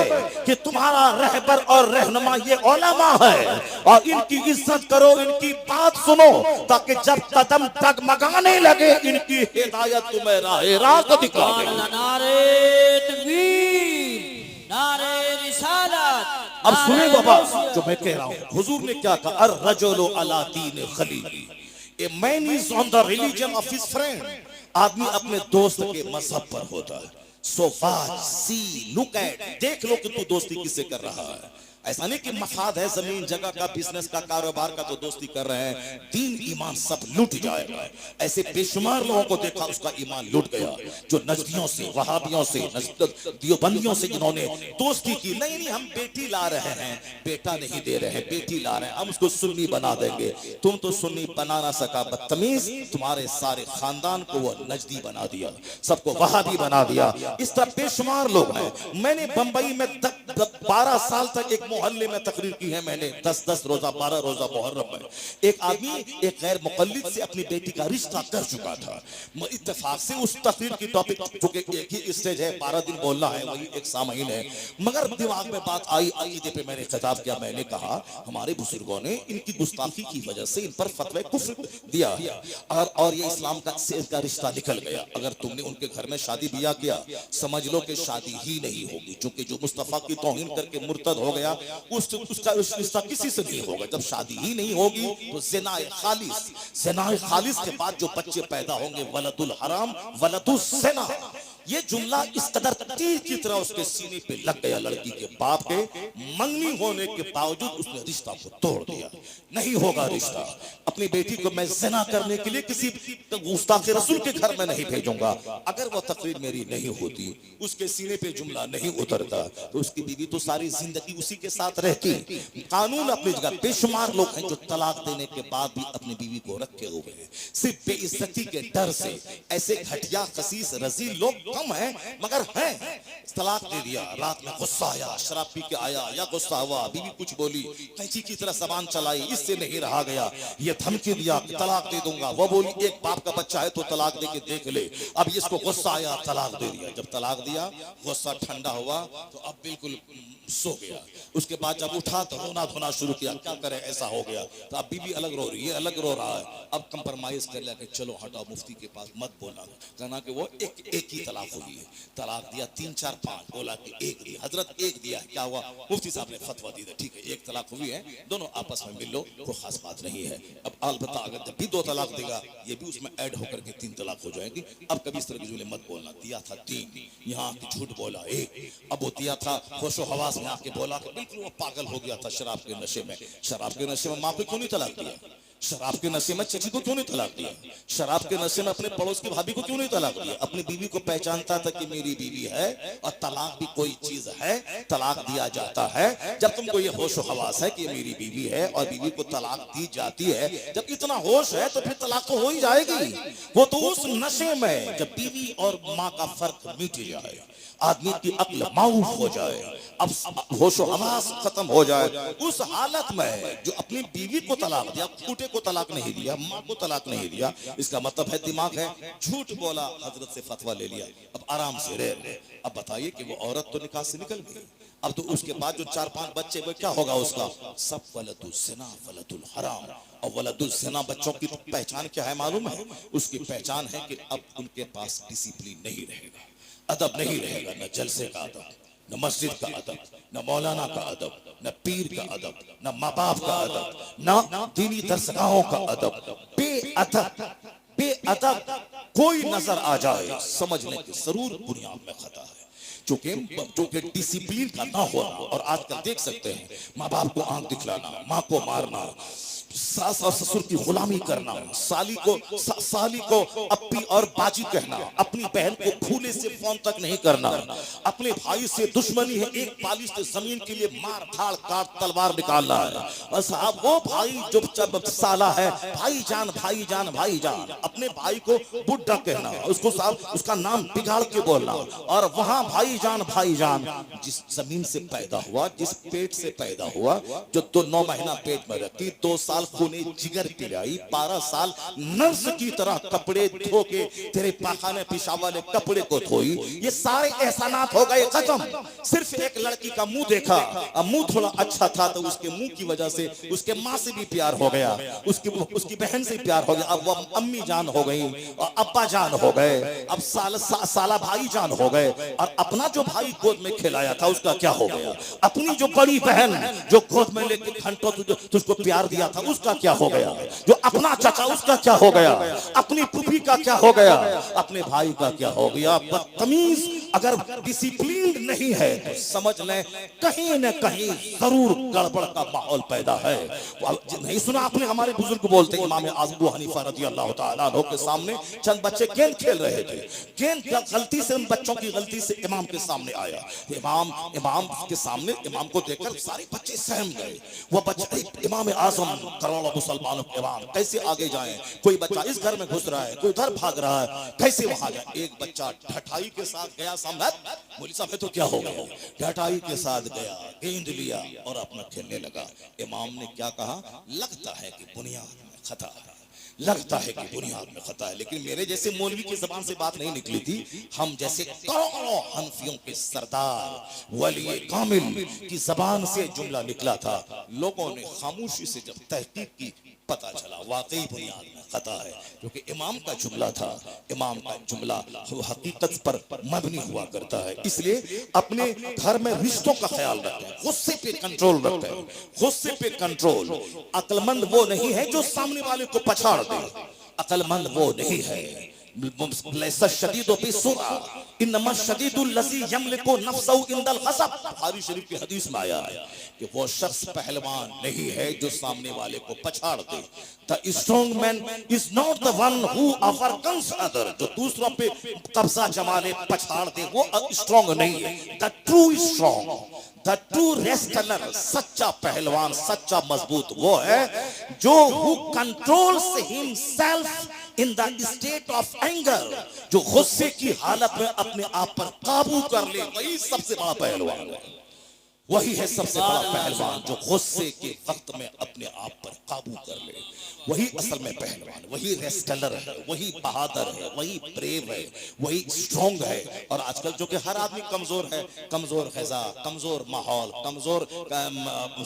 कि तुम्हारा रहबर और रहनुमा ये उलमा है, और इनकी इज्जत करो, इनकी बात सुनो, ताकि जब कदम डगमगाने लगे इनकी हिदायत तुम्हें राह दिखा दे। नारे तकबीर, नारे रिसालत। अब सुने बाबा जो मैं कह रहा हूं, हुजूर ने क्या कहा? अर रजुलु अला दीन Khalili, a man is on the religion of his friend. आदमी अपने दोस्त के मजहब पर होता है। सो वाच, सी, लुक एट, देख लो कि तू दोस्ती किससे कर रहा है। ऐसा नहीं कि मफाद है जमीन जगह का, बिजनेस का, कारोबार का, तो दोस्ती कर रहे हैं। दीन ईमान सब लूट जाएगा। ऐसे बेशुमार लोगों को देखा, उसका ईमान लूट गया, जो नजदियों से, वहाबियों से, दियोबंदियों से जिन्होंने दोस्ती की। नहीं हम बेटी ला रहे हैं, बेटा नहीं दे रहे हैं, बेटी ला रहे हैं, हम उसको सुन्नी बना देंगे। तुम तो सुन्नी बना ना सका बदतमीज, तुम्हारे सारे खानदान को वो नजदी बना दिया, सबको वहाबी बना दिया। इस तरह बेशुमार लोग हैं। मैंने बंबई में 12 साल तक एक मोहल्ले में तकरीर की है मैंने, 10-10 रोजा, 12 रोजा मुहर्रम में। एक आदमी एक गैर मुक़ल्लिद से अपनी बेटी का रिश्ता कर चुका था। इत्तेफाक से उस तकरीर की टॉपिक, चूंकि एक ही स्टेज है, 12 दिन बोलना है, वही एक सामहीन है, मगर दिमाग में बात आई, अकीदे पे मैंने खिताब किया। मैंने कहा हमारे बुजुर्गों ने इनकी गुस्ताखी की वजह से इन पर फतवा कुफ्र दिया, और ये इस्लाम का से इसका रिश्ता निकल गया। अगर तुमने उनके घर में शादी बियाह किया, समझ लो कि शादी ही नहीं होगी, क्योंकि जो मुस्तफा की तौहीन करके मुर्तद हो गया, उसका रिश्ता किसी से नहीं होगा। जब शादी ही नहीं होगी तो ज़िनाए खालिस के बाद जो बच्चे पैदा होंगे, वलदुल हराम वलदुस ज़िना, ये जुमला इस कदर तीर की तरह उसके सीने पे लग गया। लड़की के बाप के मंगनी होने के बावजूद उसने रिश्ता को तोड़ दिया। नहीं होगा रिश्ता। अपनी बेटी को मैं ज़िना करने के लिए किसी गुस्ताखे रसूल के घर में नहीं भेजूंगा। अगर वो तकरीर मेरी नहीं होती, उसके सीने पे जुमला नहीं उतरता, तो उसकी बीवी तो सारी जिंदगी उसी के साथ रहती। कानून अपनी जगह। बेशुमार लोग हैं जो तलाक देने के बाद भी अपनी बीवी को रखे हुए हैं, सिर्फ बेइज्जती के डर से। ऐसे घटिया खसीस रजील लोग कम है, मगर है। तलाक दे दिया, रात में गुस्सा आया, शराब पी के आया या गुस्सा हुआ, बीवी कुछ बोली, कैंची की तरह जबान चलाई, इससे नहीं रहा गया, ये धमकी दिया कि तलाक दे दूंगा। वो बोली एक बाप का बच्चा है तो तलाक दे के देख ले। अब इसको गुस्सा आया, तलाक दे दिया। जब तलाक दिया, गुस्सा ठंडा हुआ तो अब बिल्कुल सो गया। उसके बाद जब उठा तो रोना धोना शुरू किया, क्या करे ऐसा हो गया। तो अब बीवी अलग रो रही है, अलग रो रहा है। अब कंप्रोमाइज कर लिया कि चलो हटाओ, मुफ्ती के पास मत बोलना। कहना कि वो एक ही तलाक हुई है। तलाक दिया 3, 4, 5, बोला कि एक दिया। हजरत एक दिया, क्या हुआ? मुफ्ती साहब ने फतवा दी, ठीक है एक तलाक हुई है, दोनों आपस में मिल लो, कोई खास बात नहीं है। अब अलबत्ता अगर जब भी 2 तलाक देगा, ये भी उसमें ऐड होकर के 3 तलाक हो जाएगी। अब कभी इस तरह की जुमले मत बोलना। दिया था 3, यहाँ की झूठ बोला 1। अब वो दिया था होशो हवास में आके बोला कि बिल्कुल वो पागल हो गया था शराब के नशे में। शराब के नशे में माँ को क्यों नहीं तलाक दिया? शराब के नशे में चची को क्यों नहीं तलाक दिया? शराब के नशे में अपने पड़ोस की भाभी को क्यों नहीं तलाक दिया? अपनी बीवी को पहचानता था कि मेरी बीवी है, और तलाक भी कोई चीज है, तलाक दिया जाता है जब तुमको ये होश व हवास है कि ये मेरी बीवी है और बीवी को तलाक दी जाती है। जब इतना होश है तो फिर तलाक तो हो ही जाएगी। वो तो उस नशे में जब बीवी और माँ का फर्क मिट जाए, आदमी की अक्ल माऊफ हो जाए, अब होशो हवास खत्म हो जाए, उस हालत में जो अपनी बीवी को तलाक दिया, बेटे को तलाक नहीं दिया, माँ को तलाक नहीं दिया, इसका मतलब है दिमाग है, झूठ बोला, हजरत से फतवा ले लिया, अब आराम से रह। अब बताइए कि वो औरत तो निकाह से निकल गई, अब तो उसके बाद जो 4-5 बच्चे वो क्या होगा उसका? सब वलदुल ज़िना वलदुल हराम। और वलदुल ज़िना बच्चों की पहचान क्या है मालूम है? उसकी पहचान है कि अब उनके पास डिसिप्लिन नहीं रहेगा, अदब नहीं रहेगा, न जलसे का अदब, न मस्जिद का अदब, न मौलाना का अदब, न पीर का अदब, न माँ बाप का अदब, न दीनी दरसगाहों का अदब। बेअदब कोई नजर आ जाए, समझ लें कि जरूर बुनियाद में खता है। चूंकि डिसिप्लिन का ना होना, और आजकल देख सकते हैं माँ बाप को आंख दिखलाना, माँ को मारना, सास और ससुर की गुलामी करना, साली को अप्पी और बाजी कहना, अपनी बहन को फूले से फोन तक नहीं करना, अपने भाई से दुश्मनी है, एक पालिश जमीन के लिए मार धाड़ काट तलवार निकालना है। और साहब वो भाई जो साला है, भाईजान भाईजान भाईजान, अपने भाई को बुड्ढा कहना, उसको साहब उसका नाम बिगाड़ के बोलना, और वहां भाईजान भाईजान, जिस जमीन से पैदा हुआ, जिस पेट से पैदा हुआ, जो 9 महीना पेट में रहती, 2 साल खूने जिगर पिलाई, 12 साल नर्स की तरह कपड़े धो के तेरे पाखाने पेशाब वाले कपड़े को धोई, ये सारे एहसानात हो गए खत्म। सिर्फ एक लड़की का मुंह देखा, मुंह थोड़ा अच्छा था तो उसके मुंह की वजह से उसके माँ से भी प्यार हो गया, उसकी बहन से प्यार हो गया, अब वो अम्मी जान हो गई और अब्बा जान हो गए, अब साला भाई जान हो गए। और अपना जो भाई गोद में खिलाया था उसका क्या हो गया? अपनी जो बड़ी बहन जो गोद में लेके घंटों तुझको प्यार दिया था उसका क्या हो गया? जो अपना चाचा उसका क्या हो गया? अपनी पुपी का क्या हो गया? अपने भाई का क्या हो गया? बदतमीज अगर डिसिप्लिन नहीं है तो समझ लें कहीं न कहीं जरूर गड़बड़ का माहौल पैदा है। नहीं सुना आपने हमारे बुजुर्ग बोलते, इमाम आज़म अबू हनीफा रज़ी अल्लाह तआला अन्हु के सामने चंद बच्चे गेंद खेल रहे थे, गेंद गलती से उन बच्चों की गलती से इमाम के सामने आया, इमाम के सामने, इमाम को देखकर सारे बच्चे सहम गए। वो बच्चे इमाम आज़म करोड़ों मुसलमानों के इमाम कैसे आगे जाएं? कोई बच्चा इस घर में घुस रहा है, कोई उधर भाग रहा है, कैसे वहां जाए? एक बच्चा ढठाई के साथ गया सामने, मौलवी साहब तो क्या हो गया? ढठाई के साथ गया, गेंद लिया और अपना खेलने लगा। इमाम ने क्या कहा? लगता है कि बुनियाद में खता है, लगता है कि बुनियाद में खता है। लेकिन मेरे जैसे मौलवी की जबान से बात नहीं निकली थी, हम जैसे करोड़ों हनफियों के सरदार वली कामिल की जबान से जुमला निकला था। लोगों ने खामोशी से जब तहकीक की, पता चला वाकई बुनियाद में खता है, क्योंकि इमाम का जुमला था। इमाम का जुमला हकीकत पर मबनी हुआ करता है। इसलिए अपने घर में रिश्तों का ख्याल रखें, गुस्से पे कंट्रोल रखें, गुस्से पे कंट्रोल। अक्लमंद वो नहीं है जो सामने वाले को पछाड़ दे, अक्लमंद वो नहीं है। बुखारी शरीफ की हदीस में आया है कि वो शख्स पहलवान नहीं है जो सामने वाले को पछाड़ दे। The strong man is not the one who overcomes other, जो दूसरों पे कब्जा जमा ले, पछाड़ दे, वो स्ट्रॉन्ग नहीं है। The true strong, the true wrestler, सच्चा पहलवान, सच्चा मजबूत वो है जो who controls himself in the state of anger, जो गुस्से की हालत में अपने आप पर काबू कर ले, वही सबसे बड़ा पहलवान है। वही है सबसे बड़ा पहलवान जो गुस्से के वक्त में अपने आप पर काबू कर ले, वही असल में पहलवान, वही रेस्टलर है, वही बहादुर है, वही ब्रेव है, वही स्ट्रॉन्ग है। और आजकल जो कि हर आदमी कमजोर है, कमजोर ग़िज़ा, कमजोर माहौल, कमजोर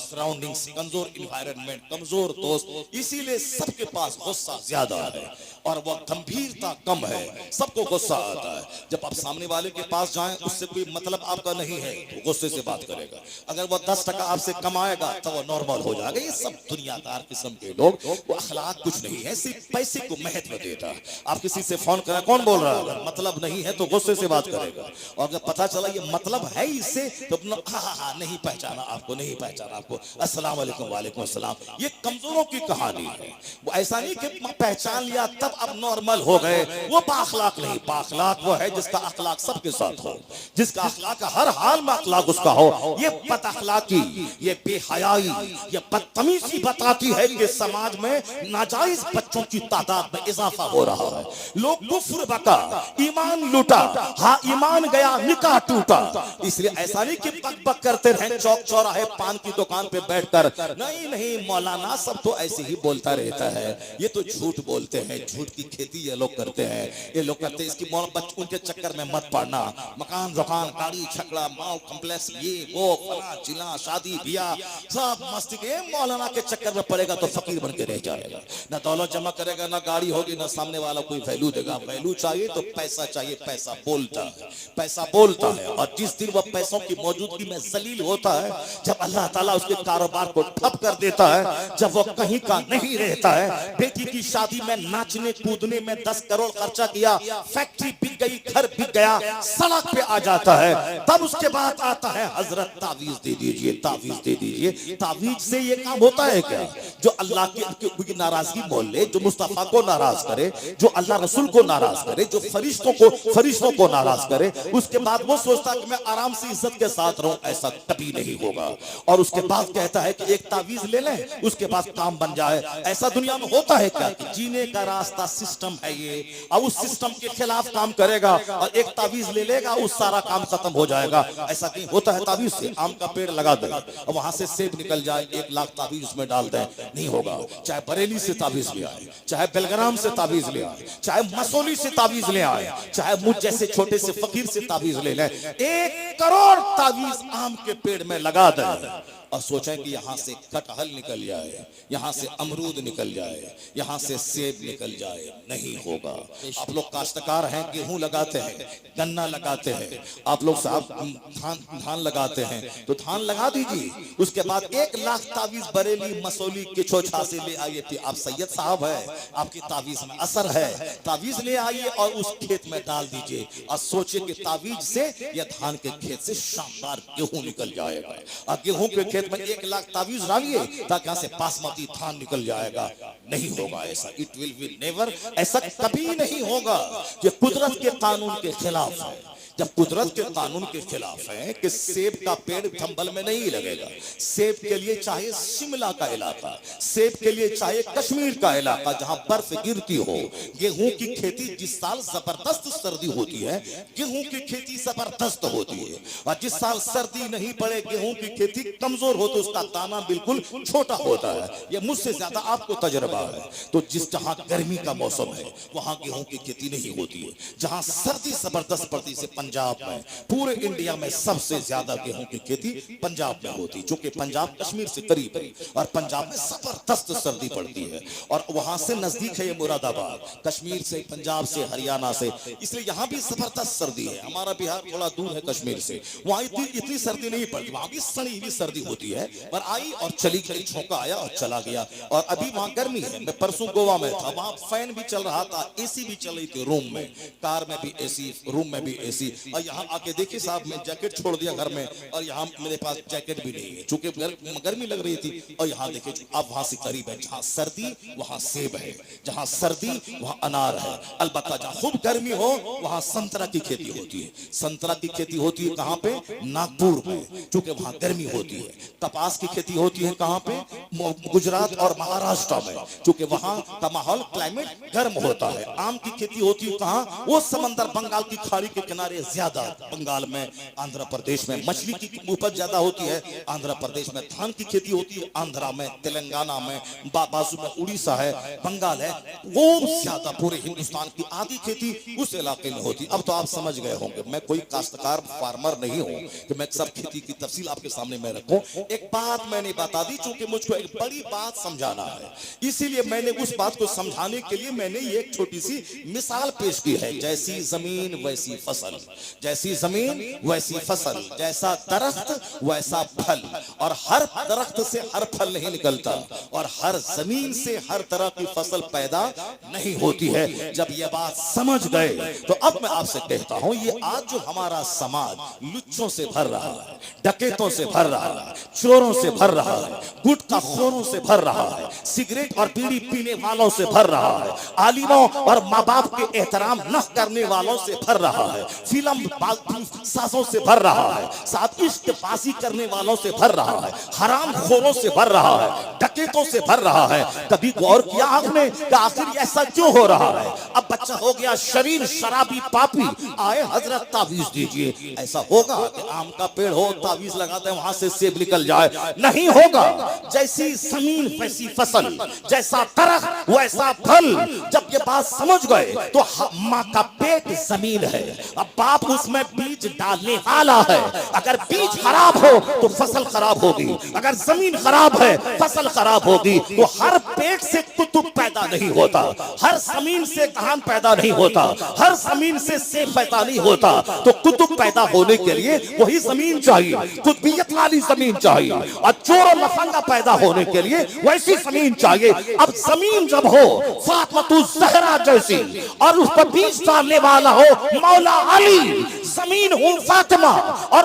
सराउंडिंग्स, कमजोर इन्वायरमेंट, कमजोर दोस्त, इसीलिए सबके पास गुस्सा ज्यादा है और वह गंभीरता कम है। सबको गुस्सा आता है। जब आप सामने वाले के पास जाएं, उससे कोई मतलब आपका नहीं है तो गुस्से से बात करेगा। अगर वो 10% आपसे कमाएगा तो वो नॉर्मल हो जाएगा। ये सब दुनियादार किस्म के लोग, वो अखलाक कुछ नहीं है, सिर्फ पैसे को महत्व देता है। आप किसी से फोन करें, कौन बोल रहा है, अगर मतलब नहीं है तो गुस्से से बात करेगा, और अगर पता चला ये मतलब है इससे तो अपना हाँ नहीं पहचाना आपको, नहीं पहचाना आपको, अस्सलाम वालेकुम, वालेकुम अस्सलाम। ये कमजोरों की कहानी है। वो ऐसा नहीं कि पहचान लिया तब अब नॉर्मल हो गए, वो बाअखलाक नहीं। बाअखलाक वो है जिसका अखलाक सबके साथ हो, जिसका अखलाक हर हाल में अखलाक उसका हो। ये बदअखलाकी, ये बेहयाई, ये बदतमीजी बताती है कि समाज में नाजायज बच्चों की तादाद में इजाफा हो रहा है। लोग कुफ्र बका, ईमान लूटा, हाँ ईमान गया, निकाह टूटा। इसलिए ऐसा नहीं कि बक बक करते रहे चौक चौराहे पान की दुकान पे बैठकर, नहीं नहीं मौलाना सब तो ऐसे ही बोलता रहता है, ये तो झूठ बोलते हैं, झूठ की खेती ये लोग करते हैं, ये लोग करते हैं। इसकी बच्चों के चक्कर में मत पड़ना। मकान दुकान गाड़ी छकड़ा मॉल कॉम्प्लेक्स ये वो फला चिला शादी ब्याह सब मस्ती के, मौलाना के चक्कर में पड़ेगा तो फकीर बन के रह जाएगा। ना दौलत जमा करेगा, ना गाड़ी होगी, ना सामने वाला कोई वैल्यू देगा। वैल्यू चाहिए तो पैसा चाहिए, पैसा बोलता है, पैसा बोलता है। और जिस दिन वह पैसों की मौजूदगी में जलील होता है, जब अल्लाह ताला उसके कारोबार को ठप कर देता है, जब वो कहीं का नहीं रहता है, बेटी की शादी में नाचने कूदने में 10 करोड़ खर्चा किया, फैक्ट्री बिक गई, घर बिक गया, सड़क पे आ जाता है, तब उसके बाद आता है हजरत तावीज दे दीजिए, तावीज दे दीजिए। तावीज से ये काम होता है क्या? जो अल्लाह की नाराजगी मोल ले, जो मुस्तफा को नाराज करे, जो अल्लाह रसूल को नाराज करे, जो फरिश्तों को नाराज करे, उसके बाद वो सोचता है कि मैं आराम से इज्जत के साथ रहूं। ऐसा कभी नहीं होगा। और उसके बाद कहता है कि एक तावीज ले लें, उसके बाद काम बन जाए। ऐसा दुनिया में होता है क्या? कि जीने का रास्ता सिस्टम है ये, और उस सिस्टम के खिलाफ काम करेगा और एक तावीज ले लेगा, उस सारा काम खत्म हो जाएगा। ऐसा नहीं होता है। तावीज से आम का पेड़ लगा दे और वहां से सेब निकल जाए, 1 लाख तावीज उसमें डाल दे, नहीं होगा। चाहे बरेली से तावीज ले आए, चाहे बेलग्राम से तावीज ले आए, चाहे मसोली से तावीज ले आए, चाहे मुझ जैसे छोटे से फकीर से तावीज ले ले, 1 करोड़ तावीज आम के पेड़ में लगा दे और सोचें कि यहां से कटहल निकल जाए, यहां से अमरूद निकल जाए, यहां से सेब निकल जाए, नहीं होगा। आप लोग काश्तकार हैं, गेहूं लगाते हैं, गन्ना लगाते हैं, आप लोग साहब धान लगाते हैं, तो धान लगा दीजिए। उसके बाद 1 लाख तावीज बरेली मसोली के छोछा से ले आइए। आप सैयद साहब है, आपकी तावीज में असर है, तावीज ले आइए और उस खेत में डाल दीजिए और सोचिए कि तावीज से या धान के खेत से शानदार गेहूं निकल जाएगा। और गेहूं के खेत में 1 लाख तावीज डालिए ताकि यहां से बासमती धान निकल जाएगा, नहीं होगा ऐसा। इट विल बी नेवर, ऐसा कभी नहीं होगा। ये कुदरत के कानून के खिलाफ है। जब कुदरत के कानून के खिलाफ है कि सेब का पेड़ चंबल में नहीं लगेगा, सेब के लिए चाहे शिमला का इलाका, सेब के लिए चाहे कश्मीर का इलाका जहां बर्फ गिरती हो। गेहूं की खेती जिस साल जबरदस्त सर्दी होती है, गेहूं की खेती जबरदस्त होती है, और जिस साल सर्दी नहीं पड़े गेहूं की खेती कमजोर हो तो उसका दाना बिल्कुल छोटा होता है। यह मुझसे ज्यादा आपको तजुर्बा है। तो जहां गर्मी का मौसम है वहां गेहूं की खेती नहीं होती है। जहां सर्दी जबरदस्त पड़ती है, पंजाब में, पूरे इंडिया में सबसे ज्यादा गेहूं की खेती पंजाब में होती, क्योंकि पंजाब कश्मीर से करीब है और पंजाब में जबरदस्त सर्दी पड़ती है। और वहां से नजदीक है ये मुरादाबाद, कश्मीर से, पंजाब से, हरियाणा से, इसलिए यहां भी जबरदस्त सर्दी है। हमारा बिहार थोड़ा दूर है कश्मीर से, वहां इतनी सर्दी नहीं पड़ती, वहां भी सड़ी हुई सर्दी होती है, पर आई और चली गई, झोंका आया और चला गया। और अभी वहां गर्मी है। मैं परसों गोवा में था, वहां फैन भी चल रहा था, एसी भी चल रही थी, रूम में, कार में भी एसी, रूम में भी एसी। और यहाँ आके देखिए साहब, मैं जैकेट छोड़ दिया घर में और यहाँ मेरे पास जैकेट भी नहीं है चूंकि गर्मी लग रही थी। और यहाँ देखिए आप वहां से करीब है, जहाँ सर्दी वहां सेब है, जहाँ सर्दी वहां अनार है। अलबत्ता जहाँ खूब गर्मी हो वहां संतरा की खेती होती है। संतरा की खेती होती है कहाँ पे? नागपुर में, चूंकि वहां गर्मी होती है। कपास की खेती होती है कहाँ पे? गुजरात और महाराष्ट्र में, चूंकि वहां का माहौल क्लाइमेट गर्म होता है। आम की खेती होती है कहाँ? वो समंदर बंगाल की खाड़ी के किनारे ज्यादा, बंगाल में, आंध्र प्रदेश में मछली की उपज ज्यादा होती है, आंध्र प्रदेश में धान की खेती होती है, आंध्रा में, तेलंगाना में, बाजू में उड़ीसा है, बंगाल है, वो ज्यादा पूरे हिंदुस्तान की आधी खेती उस इलाके में होती। अब तो आप समझ गए होंगे, मैं कोई काश्तकार फार्मर नहीं हूं कि मैं सब खेती की तफसील आपके सामने मैं रखूं। एक बात मैंने बता दी, चूंकि मुझको एक बड़ी बात समझाना है, इसीलिए मैंने उस बात को समझाने के लिए मैंने ये एक छोटी सी मिसाल पेश की है। जैसी जमीन वैसी फसल, जैसी जमीन वैसी फसल, जैसा दरख्त वैसा फल, और हर दरख्त से हर फल नहीं निकलता और हर जमीन से हर तरह की फसल पैदा नहीं होती है। जब ये बात समझ गए तो अब मैं आपसे कहता हूं, ये आज जो हमारा समाज लुच्चों से भर रहा है, डकैतों से भर रहा है, चोरों से भर रहा है, गुटखाखोरों से भर रहा है, सिगरेट और बीड़ी पीने वालों से भर रहा है, आलिमों और माँ बाप के एहतराम न करने वालों से भर रहा है, फिल्म सासों से भर रहा है, साथ इश्कबाजी करने वालों से भर रहा है, हराम खोरों से भर रहा है, डकैतों से भर रहा है। कभी गौर किया आपने कि आखिर ऐसा क्यों हो रहा है? अब बच्चा हो गया शरीर शराबी पापी, आए हजरत तावीज दीजिए। ऐसा होगा कि आम का पेड़ हो, तावीज लगाते हैं वहां से सेब निकल जाए? नहीं होगा। जैसी जमीन वैसी फसल, जैसा दरख्त वैसा फल। जब ये बात समझ गए तो माँ का पेट जमीन है, अब बाप उसमें बीज डालने वाला है। अगर बीज खराब हो तो फसल खराब होगी, अगर जमीन खराब है फसल खराब होगी। तो हर पेट से कुतुब पैदा नहीं होता, हर जमीन से धान पैदा नहीं होता, हर जमीन से सेब पैदा नहीं होता। तो कुतुब पैदा होने के लिए वही जमीन चाहिए, कुतुबियत वाली जमीन चाहिए, और चोर और लफंगा पैदा होने के लिए वैसी जमीन चाहिए। अब जमीन जब हो फातिमा ज़हरा जैसी और उस पर बीज डालने वाला हो मौला अली, जमीन हूं फातिमा और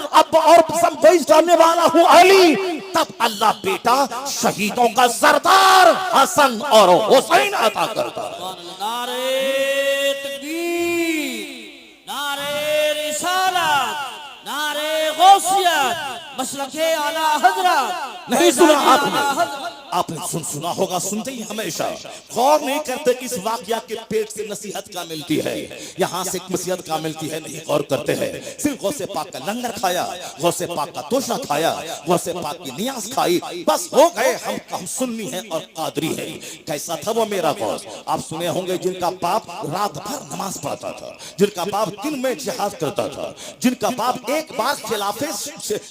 बीज डालने वाला हूं अली, तब अल्लाह बेटा शहीदों का सरदार हसन और हुसैन अता करता है। नारे तकबीर, नारे रिसालत, नारे गौसियत, मसलके आला हजरत। नहीं सुना आपने सुना होगा, सुनते ही हमेशा गौर नहीं करते कि इस वाकया के पेट से नसीहत क्या मिलती है, यहाँ से नसीहत क्या मिलती है, नहीं गौर करते हैं। सिर्फ गौसे पाक का लंगर खाया, गौसे पाक का तोशा खाया, गौसे पाक की नियाज खाई, बस हो गए हम सुन्नी हैं और कादरी हैं। कैसा था वो मेरा गौस? आप सुने होंगे जिनका बाप रात भर नमाज पढ़ता था, जिनका बाप दिन में जिहाद करता था, जिनका बाप एक बार खिलाफे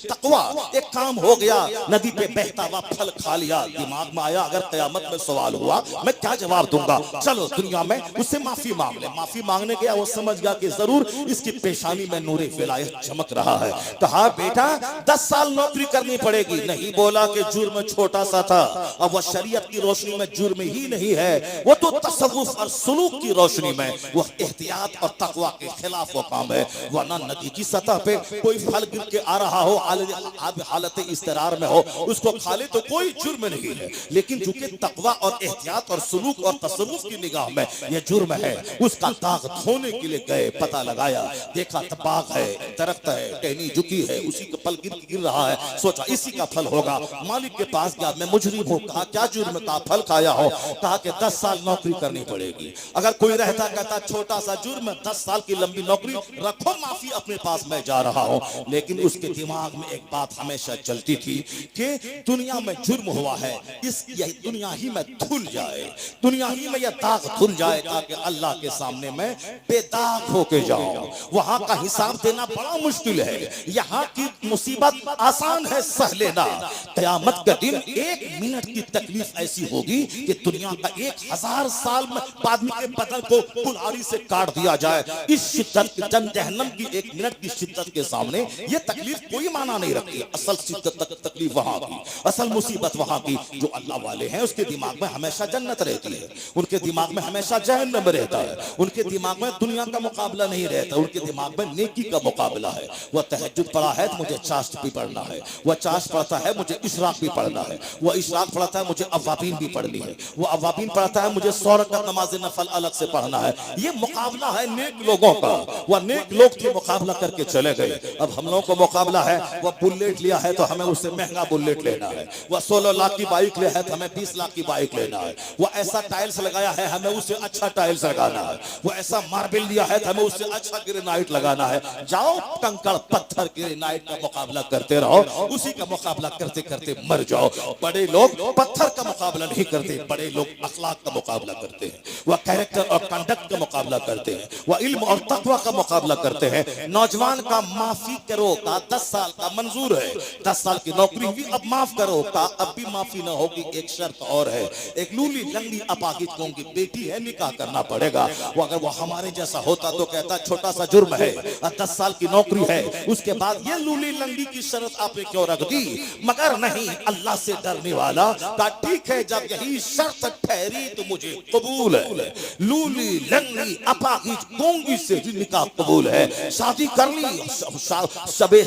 तकवा एक काम हो गया, नदी पे बहता हुआ फल खा लिया, दिमाग में आया अगर कयामत में सवाल हुआ मैं क्या जवाब दूंगा, चलो दुनिया में उससे माफी मांग ले। माफी मांगने गया, वो समझ गया कि जरूर इसकी पेशानी में नूरे विलायत चमक रहा है। कहा बेटा 10 साल नौकरी करनी पड़ेगी। नहीं बोला कि जुर्म छोटा सा था, अब वह शरीयत की रोशनी में जुर्म ही नहीं है, वो तो तसव्वुफ और सुलूक की रोशनी में वो एहतियात और तकवा के खिलाफ वो काम है। वरना नदी की सतह पे कोई फल गिर के आ रहा हो, हालत इस्तरार में हो, उसको खा ले तो कोई जुर्म नहीं है। लेकिन चूंकि तकवा और एहतियात और सुलूक और तसव्वुफ की निगाह में यह जुर्म है, उसका दाग धोने के लिए गए, पता लगाया, देखा बाग है, दरख्त है, टहनी झुकी है, उसी का फल गिर रहा है, सोचा इसी का फल होगा। मालिक के पास गया, मैं मुजरिम हूं। कहा क्या जुर्म? कहा फल खाया हो। कहा कि 10 साल नौकरी करनी पड़ेगी। अगर कोई रहता कहता छोटा सा जुर्म, 10 साल की लंबी नौकरी, रखो माफी अपने पास, मैं जा रहा हूं। लेकिन उसके दिमाग में एक बात हमेशा चलती थी कि दुनिया में जुर्म हुआ है, यही दुनिया ही में धुल जाए, दुनिया ही में यह दाग धुल जाए, ताकि अल्लाह के सामने मैं बेदाग होके जाऊं। वहां का हिसाब देना बड़ा मुश्किल है, यहाँ की मुसीबत आसान है सह लेना। कयामत का दिन 1 मिनट की तकलीफ ऐसी होगी कि दुनिया का 1000 साल में आदमी के बदन को कुल्हाड़ी से काट दिया जाए। इस शिद्दत जहन्नम की 1 मिनट की शिद्दत के सामने ये तकलीफ कोई माना नहीं रखती। असल तकलीफ वहां की, असल मुसीबत वहां की। जो अल्लाह वाले हैं उसके दिमाग में हमेशा जन्नत रहती है, उनके दिमाग में हमेशा जहन्नम रहता है, उनके दिमाग में दुनिया का मुकाबला नहीं रहता, उनके दिमाग में नेकी का मुकाबला है। वह तहज्जुद पढ़ा है तो मुझे चाश्त भी पढ़ना है, वह चाश्त पढ़ता है मुझे इशराक भी पढ़ना है, वह इशराक पढ़ता है मुझे अवाबीन भी पढ़नी है, वह अवाबीन पढ़ता है मुझे 100 रकात नमाज नफल अलग से पढ़ना है। ये मुकाबला है नेक लोगों का। वह नेक लोग थे, मुकाबला करके चले गए। अब हम लोगों को मुकाबला है, वह बुलेट लिया है तो हमें उससे महंगा बुलेट लेना है, वह 16 लाख की बाइक लिया है तो हमें 20 लाख की बाइक लेना है, वह ऐसा टाइल्स लगाया है हमें उससे अच्छा टाइल्स लगाना है, वह ऐसा मार्बल लिया है तो हमें उससे अच्छा ग्रेनाइट लगाना है। जाओ कंकड़ पत्थर ग्रेनाइट का मुकाबला करते रहो, उसी का मुकाबला करते करते मर जाओ। बड़े लोग पत्थर का मुकाबला नहीं करते, बड़े लोग अखलाक का मुकाबला करते हैं, वह कैरेक्टर और कंडक्ट का मुकाबला करते हैं, वह इल्म और तकवा का मुकाबला करते हैं। नौजवान का माफी करो का 10 साल का मंजूर है, 10 साल की नौकरी हुई अब माफ करो का अब भी माफी न होगी, एक शर्त और है, एक लूली लंगड़ी अपाहिज कौम की बेटी है, निकाह करना पड़ेगा। वो अगर वो हमारे जैसा होता तो कहता छोटा सा जुर्म है, 10 साल की नौकरी है, उसके बाद ये लूली लंगड़ी की शर्त आपने क्यों रख दी? मगर नहीं, अल्लाह से डरने वाला कहा ठीक है, जब यही शर्त ठहरी तो मुझे कबूल है। लूली लंगड़ी अपाहिज गोंगी से निकाह कबूल है। शादी कर ली, शबे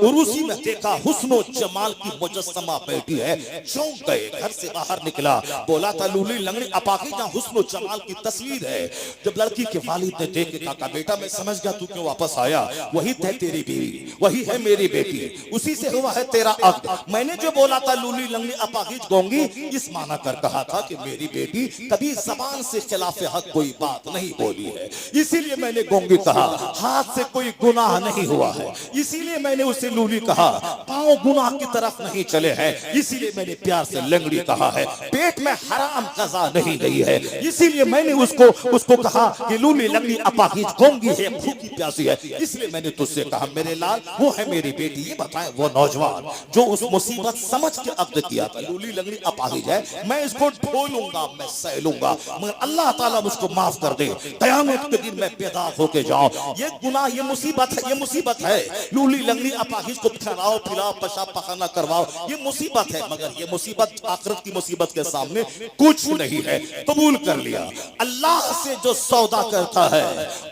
उरूसी में देखा हुस्नो जमाल की मुजस्समा बैठी है, चौंक गए। घर से बाहर निकला, बोला था लूली लंगड़ी अपाहिज जहां हुस्नो जमाल की तस्वीर है। जब लड़की के वालिद ने देख के कहा बेटा मैं समझ गया तू क्यों वापस आया, वही है तेरी बीवी, वही है मेरी बेटी, उसी से हुआ है तेरा अक्द। मैंने जो बोला था लूली लंगड़ी अपाहिज गोंगी, इस माना कर कहा था कि मेरी बेटी कभी जबान से खिलाफ हक कोई बात नहीं बोली है, इसीलिए मैंने गोंगी कहा। हाथ से कोई गुनाह नहीं हुआ है, इसीलिए मैंने उसे लूली कहा। पांव गुनाह की तरफ नहीं चले हैं, इसीलिए मैंने प्यार से लंगड़ी कहा है। पेट में हराम कज़ा नहीं गई है, इसीलिए मैंने उसको कहा कि लूली लंगड़ी अपाहिज गोंगी है, भूखी प्यासी है, इसलिए मैंने तुझसे कहा मेरे लाल वो है मेरी बेटी। ये बताएं वो नौजवान जो उस मुसीबत समझ के अक्द किया था, लूली लंगड़ी अपाहिज है, मैं इसको ढोलूंगा, मैं सह लूंगा, मगर अल्लाह ताला मुझको माफ कर दे, कयामत के दिन मैं बेदाग होके जाऊं। ये गुनाह, ये मुसीबत है, ये मुसीबत है। लूली लंगड़ी अपाहिज को खिलाओ पिलाओ पेशाब पखाना करवाओ, ये मुसीबत है, मगर ये मुसीबत आखिरत की मुसीबत के सामने कुछ नहीं है। कबूल कर लिया। अल्लाह से जो सौदा करता है,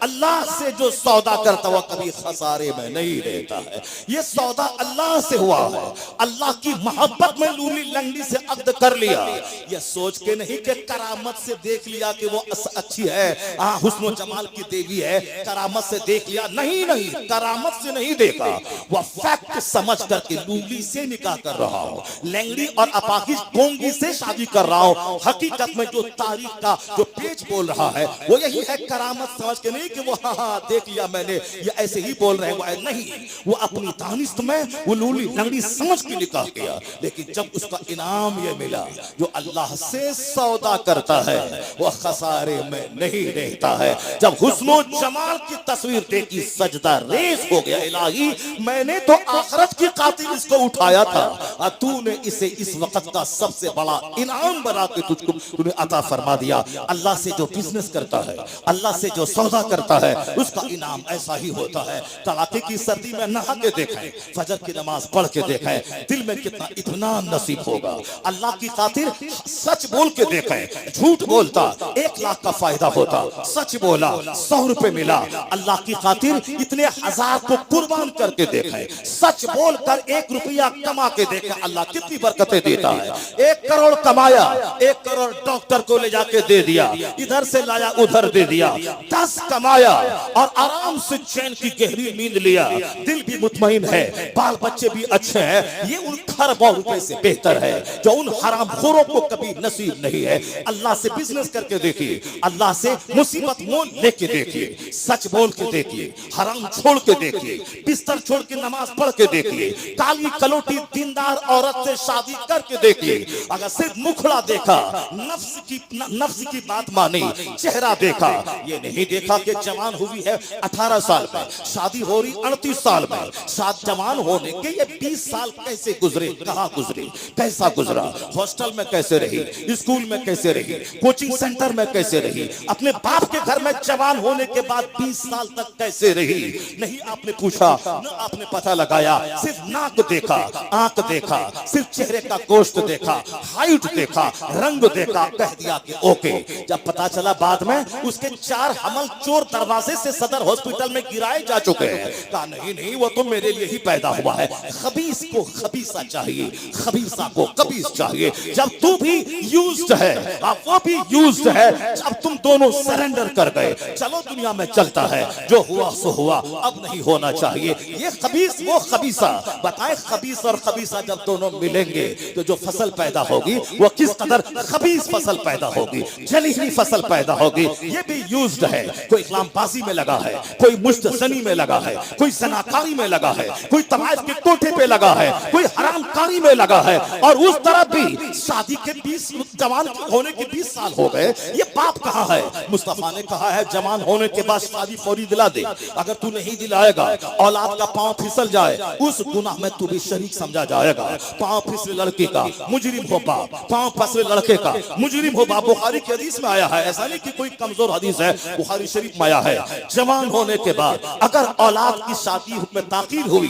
अल्लाह से जो सौदा करता है, वह कभी खसारे में नहीं रहता है। ये सौदा अल्लाह से हुआ है, अल्लाह की मोहब्बत में लूली लंगड़ी से अक्द कर लिया। ये सोच के नहीं कि करामत से देख लिया कि वो अच्छी है, हाँ हुस्न जमाल की देवी है, करामत से देख लिया, नहीं नहीं, करामत से नहीं देखा, वह फैक्ट समझ करके लूली से निकाह कर रहा हूं, लंगड़ी और अपाहिज गोंगी से शादी कर रहा हूं। हकीकत में जो तारीख का जो पेज बोल रहा है वो यही है, करामत समझ के नहीं कि वो हाँ देख लिया मैंने, ये ऐसे ही बोल रहे हैं, वो नहीं, वो अपनी दानिश्त में वो लूली लंगड़ी समझ के निकाह किया। लेकिन जब उसका इनाम ये मिला, जो अल्लाह से सौदा करता है वह खसारे में नहीं रहता है। जब हुस्नो जमाल की तस्वीर देखी सजदा रेस हो गया, इलाही मैंने तो आखिरत की खातिर इसको उठाया था, और तूने इसे इस वक्त का सबसे बड़ा इनाम बना के तुझको तूने अता फरमा दिया। अल्लाह से जो बिजनेस करता है, अल्लाह से जो सौदा करता है, उसका इनाम ऐसा ही होता है। कड़ाके की सर्दी में नहा के देखें, फजर की नमाज पढ़ के देखें, दिल में कितना इत्मीनान नसीब होगा। अल्लाह की खातिर सच बोल के देखें, झूठ बोलता 1 लाख का फायदा होता, सच बोला 100 रुपए मिला। अल्लाह की खातिर इतने हजार को कुर्बान करके देखें, सच बोलकर 1 रुपया कमा के देखें, अल्लाह कितनी बरकतें देता है। 1 करोड़ कमाया, 1 करोड़ डॉक्टर को ले जाके दे दिया, इधर से लाया उधर दे दिया। 10 कमाया और आराम से चैन की गहरी नींद लिया, दिल भी मुतमईन है, बाल बच्चे भी अच्छे हैं। ये उन खरबों रुपए से बेहतर है जो उन हरामखोरों को कभी नसीब नहीं है। अल्लाह से बिजनेस करके देखिए, अल्लाह से मुसीबत मोल लेके देखिए, सच बोल के देखिए, हराम छोड़ के देखिए, बिस्तर छोड़ के नमाज पढ़ के देखिए, काली कलोटी दीनदार औरत से शादी करके देखिए। अगर सिर्फ मुखड़ा देखा, नफ्स की बात मानी, चेहरा देखा, ये नहीं देखा कि जवान हुई है 18 साल में, शादी हो रही 38 साल में, साथ जवान होने के ये 20 साल कैसे गुजरे, कहां गुजरे, कैसा गुजरा, हॉस्टल में कैसे रही, स्कूल में कैसे रही, कोचिंग सेंटर में कैसे रही, अपने बाप के घर में जवान होने के बाद 20 साल तक कैसे रही, नहीं आपने पूछा, न आपने पता लगाया, सिर्फ नाक देखा, आंख देखा, सिर्फ चेहरे का गोश्त देखा, हाइट देखा, रंग देखा, कह दिया कि ओके। जब पता चला बाद में उसके 4 हमल चोर दरवाजे से सदर हॉस्पिटल में गिराए जा चुके हैं, कहा नहीं नहीं वो तो मेरे लिए ही पैदा हुआ है। खबीस को खबीसा चाहिए, खबीसा को कबीस चाहिए। जब तू भी यूज्ड है, वो भी यूज्ड है, जब तुम दोनों सरेंडर कर गए, चलो दुनिया में चलता है, जो हुआ सो हुआ, अब नहीं होना चाहिए। ये खबीस वो खबीसा, बताए खबीस और खबीसा जब दोनों मिलेंगे तो जो फसल पैदा होगी वो किस कदर खबीस फसल पैदा होगी, जली हुई फसल पैदा होगी। ये भी यूज्ड है, कोई इस्लामबाजी में लगा है, कोई मुश्तसनी में लगा है, कोई जनाकारी में लगा है, कोई तमाश के कोठे पे लगा है, कोई हरामकारी में लगा है, और उस तरफ भी शादी के 20 जवान होने के 20 साल हो गए। ये बाप कहाँ है? मुस्तफा ने कहा है जवान होने के बाद शादी फौरी दिला दे, अगर तू नहीं दिलाएगा औलाद का पांव फिसल जाए, उस गुनाह में तू भी शरीक समझा जाएगा। पांव फिसल लड़की का, मुजरिम हो बाप, पांव फसले लड़के का मुजरिम हो बाप। बुखारी की हदीस में आया है, ऐसा नहीं कि कोई कमजोर हदीस है, बुखारी शरीफ में आया है। जवान होने के बाद अगर औलाद की शादी में ताकीर हुई,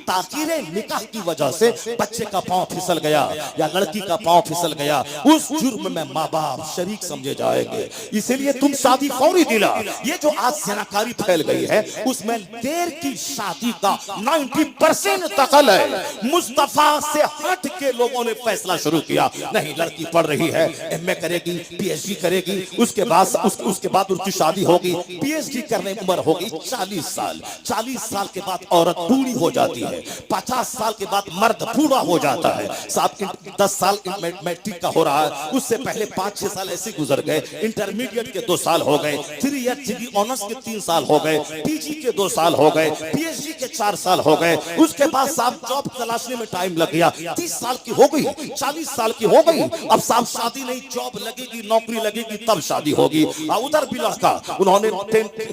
ताकीर निकाह की वजह से बच्चे का पांव फिसल गया या लड़की का पांव फिसल गया, उस जुर्म में माँ बाप शरीक समझे जाएंगे। इसीलिए तुम शादी फौरी दिला। ये जो आज ज़नाकारी फैल गई है, उसमें देर की शादी का 90% दखल है। मुस्तफा से हट के लोगों ने फैसला शुरू किया, नहीं लड़की पढ़ रही है, एमए करेगी, पीएचडी करेगी, उसके बाद उसकी शादी होगी, पीएचडी करने की उम्र होगी 40 साल। 40 साल के बाद औरत बूढ़ी हो जाती है, 50 साल के बाद मर्द बूढ़ा हो जाता है। साथ 10 साल मैट्रिक का हो रहा है, उससे पहले 5-6 साल ऐसे गुजर गए, इंटरमीडिएट के 2 साल हो गए, 3 ईयर डिग्री ऑनर्स के 3 साल हो गए, पीजी के 2 साल हो गए, पीएचडी के 4 साल हो गए। उसके बाद साहब जॉब तलाशने में टाइम लग गया, 30 साल की हो गई, 40 साल की हो गई। अब साहब शादी नहीं, जॉब लगेगी, नौकरी लगेगी, तब शादी होगी। उधर भी लड़का, उन्होंने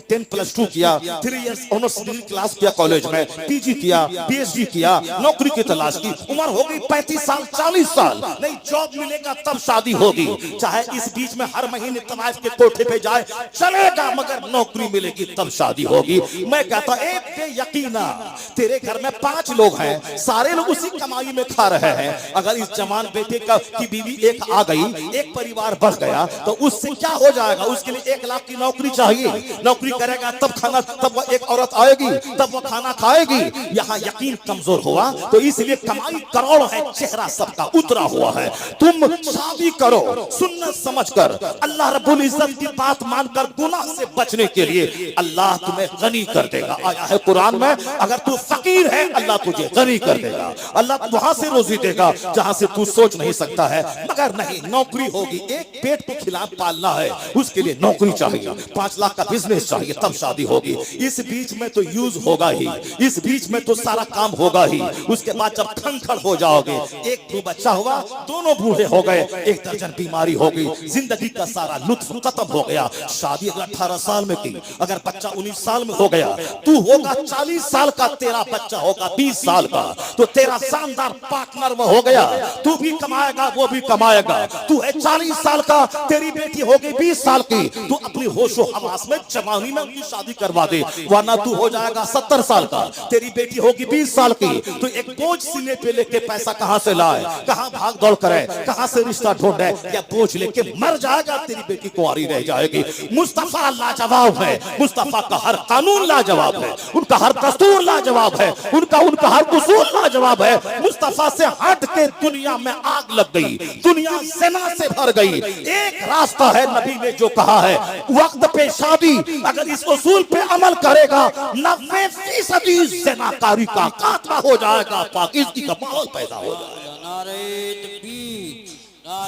10+2 किया, 3 इयर्स ऑनर्स डिग्री क्लास किया कॉलेज में, पीजी किया, पीएचडी किया, नौकरी की तलाश की, उम्र हो गई 35 साल, 40 साल, नहीं जॉब मिलेगा तब शादी होगी। चाहे इस बीच में हर महीने तवाइफ के कोठे पे जाए चलेगा, मगर नौकरी मिलेगी तब शादी होगी। मैं कहता एक पे यकीना, तेरे घर में 5 लोग हैं, सारे लोग उसी कमाई में खा रहे हैं। अगर इस जवान बेटे की बीवी एक आ गई, एक परिवार बढ़ गया, तो उससे क्या हो जाएगा? उसके लिए 1 लाख की नौकरी चाहिए, नौकरी करेगा तब खाना, तब वह एक औरत आएगी, तब वह खाना खाएगी। यहाँ यकीन कमजोर हुआ, तो इसलिए कमाई करोड़ है, चेहरा सबका उतरा हुआ है। तुम शादी करो सुन्नत समझकर, अल्लाह रब्बुल इज्जत की बात मानकर, गुनाह से बचने के लिए अल्लाह तुम्हें गनी कर देगा। आया है कुरान में, अगर तू फकीर है अल्लाह तुझे गनी कर देगा, अल्लाह वहां से रोजी देगा जहां से तू सोच नहीं सकता है। मगर नहीं, नौकरी होगी, एक पेट को खिला पालना है, उसके लिए नौकरी चाहिए, 5 लाख का बिजनेस चाहिए, तब शादी होगी। इस बीच में तो यूज होगा ही, इस बीच में तो सारा काम होगा ही। उसके बाद जब खंखड़ हो जाओगे, 1-2 बच्चा हुआ, दोनों बूढ़े हो गए, 1 दर्जन बीमारी हो गई, जिंदगी का सारा लुत्फ खत्म हो गया। शादी अगर 18 साल में की, अगर बच्चा 19 साल में हो गया, तू होगा 40 साल का, तेरा बच्चा होगा 20 साल का, तो तेरा शानदार पार्टनर वो हो गया, तू भी कमाएगा वो भी कमाएगा। तू है 40 साल का, तेरी बेटी होगी 20 साल की, तू अपनी होशो हवास में जवानी में उनकी शादी करवा दे, वरना तू हो जाएगा 70 साल का, तेरी बेटी होगी 20 साल की। तो एक बोझ सीने पे लेके पैसा कहां से लाए, कहां भाग दौड़ करे, कहां से रिश्ता ढूंढे, या बोझ लेके मर जाएगा, तेरी बेटी कुंवारी रह जाएगी। मुस्तफा लाजवाब है, मुस्तफा का हर कानून लाजवाब है, उनका हर दस्तूर लाजवाब है, उनका हर उसूल लाजवाब है। मुस्तफा से हट के दुनिया में आग लग गई, दुनिया ज़िना से भर गई। एक रास्ता है, नबी ने जो कहा है, वक्त पे शादी, अगर इस उसूल पे अमल करेगा 90% ज़िनाकारी का खात्मा हो जाएगा, पाकिज़गी का माहौल पैदा हो जाएगा। नारे तकबीर,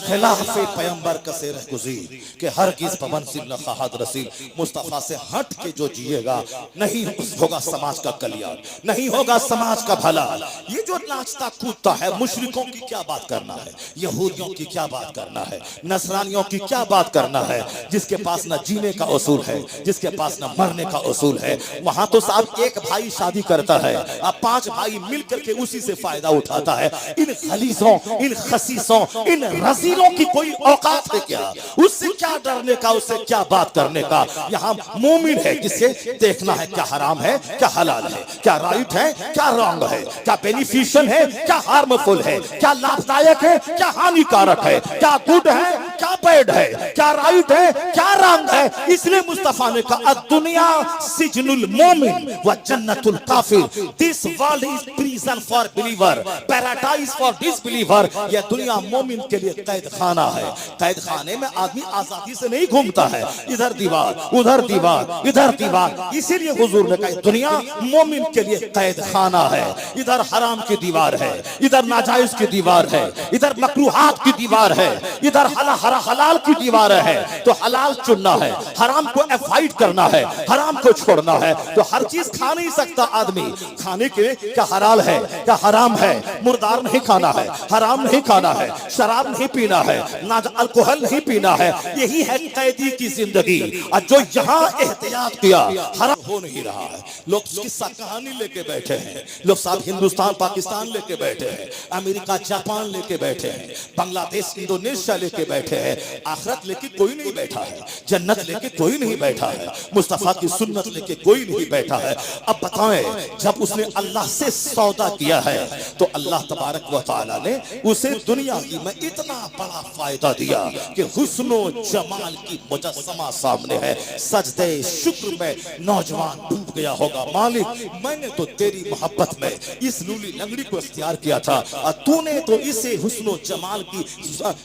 खिलाफे पैगंबर का से रहगुज़ीर कि हरगिज़ पवनसिल न ख़ाहद रसील। मुस्तफ़ा से हट के जो जिएगा, नहीं होगा समाज का कल्याण, नहीं होगा समाज का भला। ये जो नाचता कूदता है, मुशरिकों की क्या बात करना है, यहूदियों की क्या बात करना है, नसरानियों की क्या बात करना है, जिसके पास न जीने का उसूल है, जिसके पास न मरने का उसूल है। वहां तो साहब एक भाई शादी करता है, अब 5 भाई मिलकर के उसी से फायदा उठाता है। इन खलीसों, इन खसीसों, इन रजीलों की कोई औकात है क्या? उससे क्या डरने का, उससे क्या बात करने का? यहाँ मोमिन है, जिसे देखना है क्या हराम है, क्या हलाल है, क्या राइट है, क्या रॉन्ग है, क्या बेनिफिशियल है, क्या हार्मफुल है, क्या लाभदायक है, क्या हानिकारक है, क्या गुड है, क्या बैड है, क्या राइट है, क्या रॉन्ग है। इसलिए मुस्तफा ने कहा दुनिया सिजनुल मोमिन व जन्नतुल काफिर। This world is prison for believer, paradise for disbeliever. यह दुनिया मोमिन के लिए कैद खाना है। कैद खाने में आदमी आजादी से नहीं घूमता है, इधर दीवार उधर दीवार इधर दीवार। इसीलिए हुजूर ने कहा दुनिया मोमिन के लिए कैद खाना है। इधर हराम की दीवार है, इधर नाजायज की दीवार है, इधर मकरूहात की दीवार है, इधर हलाल की दीवारें हैं तो हलाल चुनना है, हराम को अवॉइड करना है, हराम को छोड़ना है। तो हर चीज खा नहीं सकता आदमी। खाने के क्या हलाल है, क्या हराम है। मुर्दार नहीं खाना है, हराम नहीं खाना है, शराब नहीं पीना है, ना अल्कोहल नहीं पीना है। यही है कैदी की जिंदगी। और जो यहाँ एहतियात किया हराम हो नहीं रहा है। लोग किस्सा कहानी लेके बैठे हैं, लोग साथ हिंदुस्तान पाकिस्तान लेके बैठे हैं, अमेरिका जापान लेके बैठे हैं, बांग्लादेश इंडोनेशिया लेके बैठे हैं। आखिरत लेके कोई नहीं बैठा है, जन्नत लेके कोई नहीं बैठा है, मुस्तफा की सुन्नत लेके कोई नहीं बैठा है। अब बताएं, जब उसने अल्लाह से सौदा किया है तो अल्लाह तबारक व तआला ने उसे दुनिया की में इतना बड़ा फायदा दिया कि हुस्नो जमाल की मुजस्समा सामने है। सजदे शुक्र में नौजवान डूब गया होगा, मालिक मैंने तो तेरी मोहब्बत में इस लूली लंगड़ी को इख्तियार किया था और तूने तो इसे हुस्नो जमाल की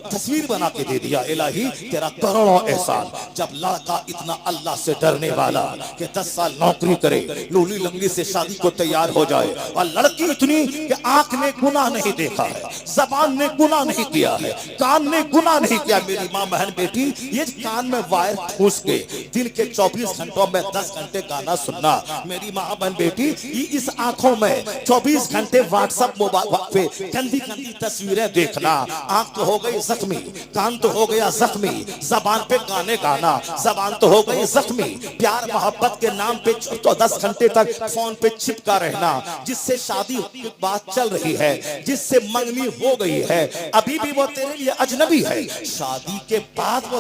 तस्वीर बना के दे दिया। इलाही तेरा करोड़ों एहसान। जब लड़का इतना अल्लाह से डरने वाला कि 10 साल नौकरी करे, लूली लंगड़ी से शादी को तैयार हो जाए, और लड़की इतनी कि आंख ने गुनाह नहीं देखा है, जबान ने गुनाह नहीं किया है, कान ने गुनाह नहीं किया। मेरी माँ बहन बेटी, ये कान में वायर ठूस के दिन के 24 घंटों में 10 घंटे गाना सुनना। मेरी माँ बहन बेटी, इस आंखों में 24 घंटे व्हाट्सएप मोबाइल पे गंदी गंदी तस्वीरें देखना। आंख तो हो गई जख्मी, कान तो हो गया जख्मी, जबान पे गाने गाना, जबान तो हो गई जख्मी। प्यार मोहब्बत के नाम पे तो 10 घंटे तक फोन पे चिपका रहना, जिससे शादी की बात चल रही है, जिससे मंगनी हो गई है, अभी भी वो तेरे लिए अजनबी है। शादी के बाद वो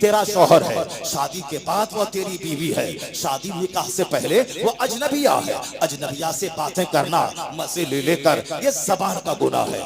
तेरा शौहर है, शादी के बाद वो तेरी बीवी है। शादी निकाह से पहले वो अजनबिया है। अजनबिया से बातें करना मजे ले लेकर ये जबान का गुनाह है।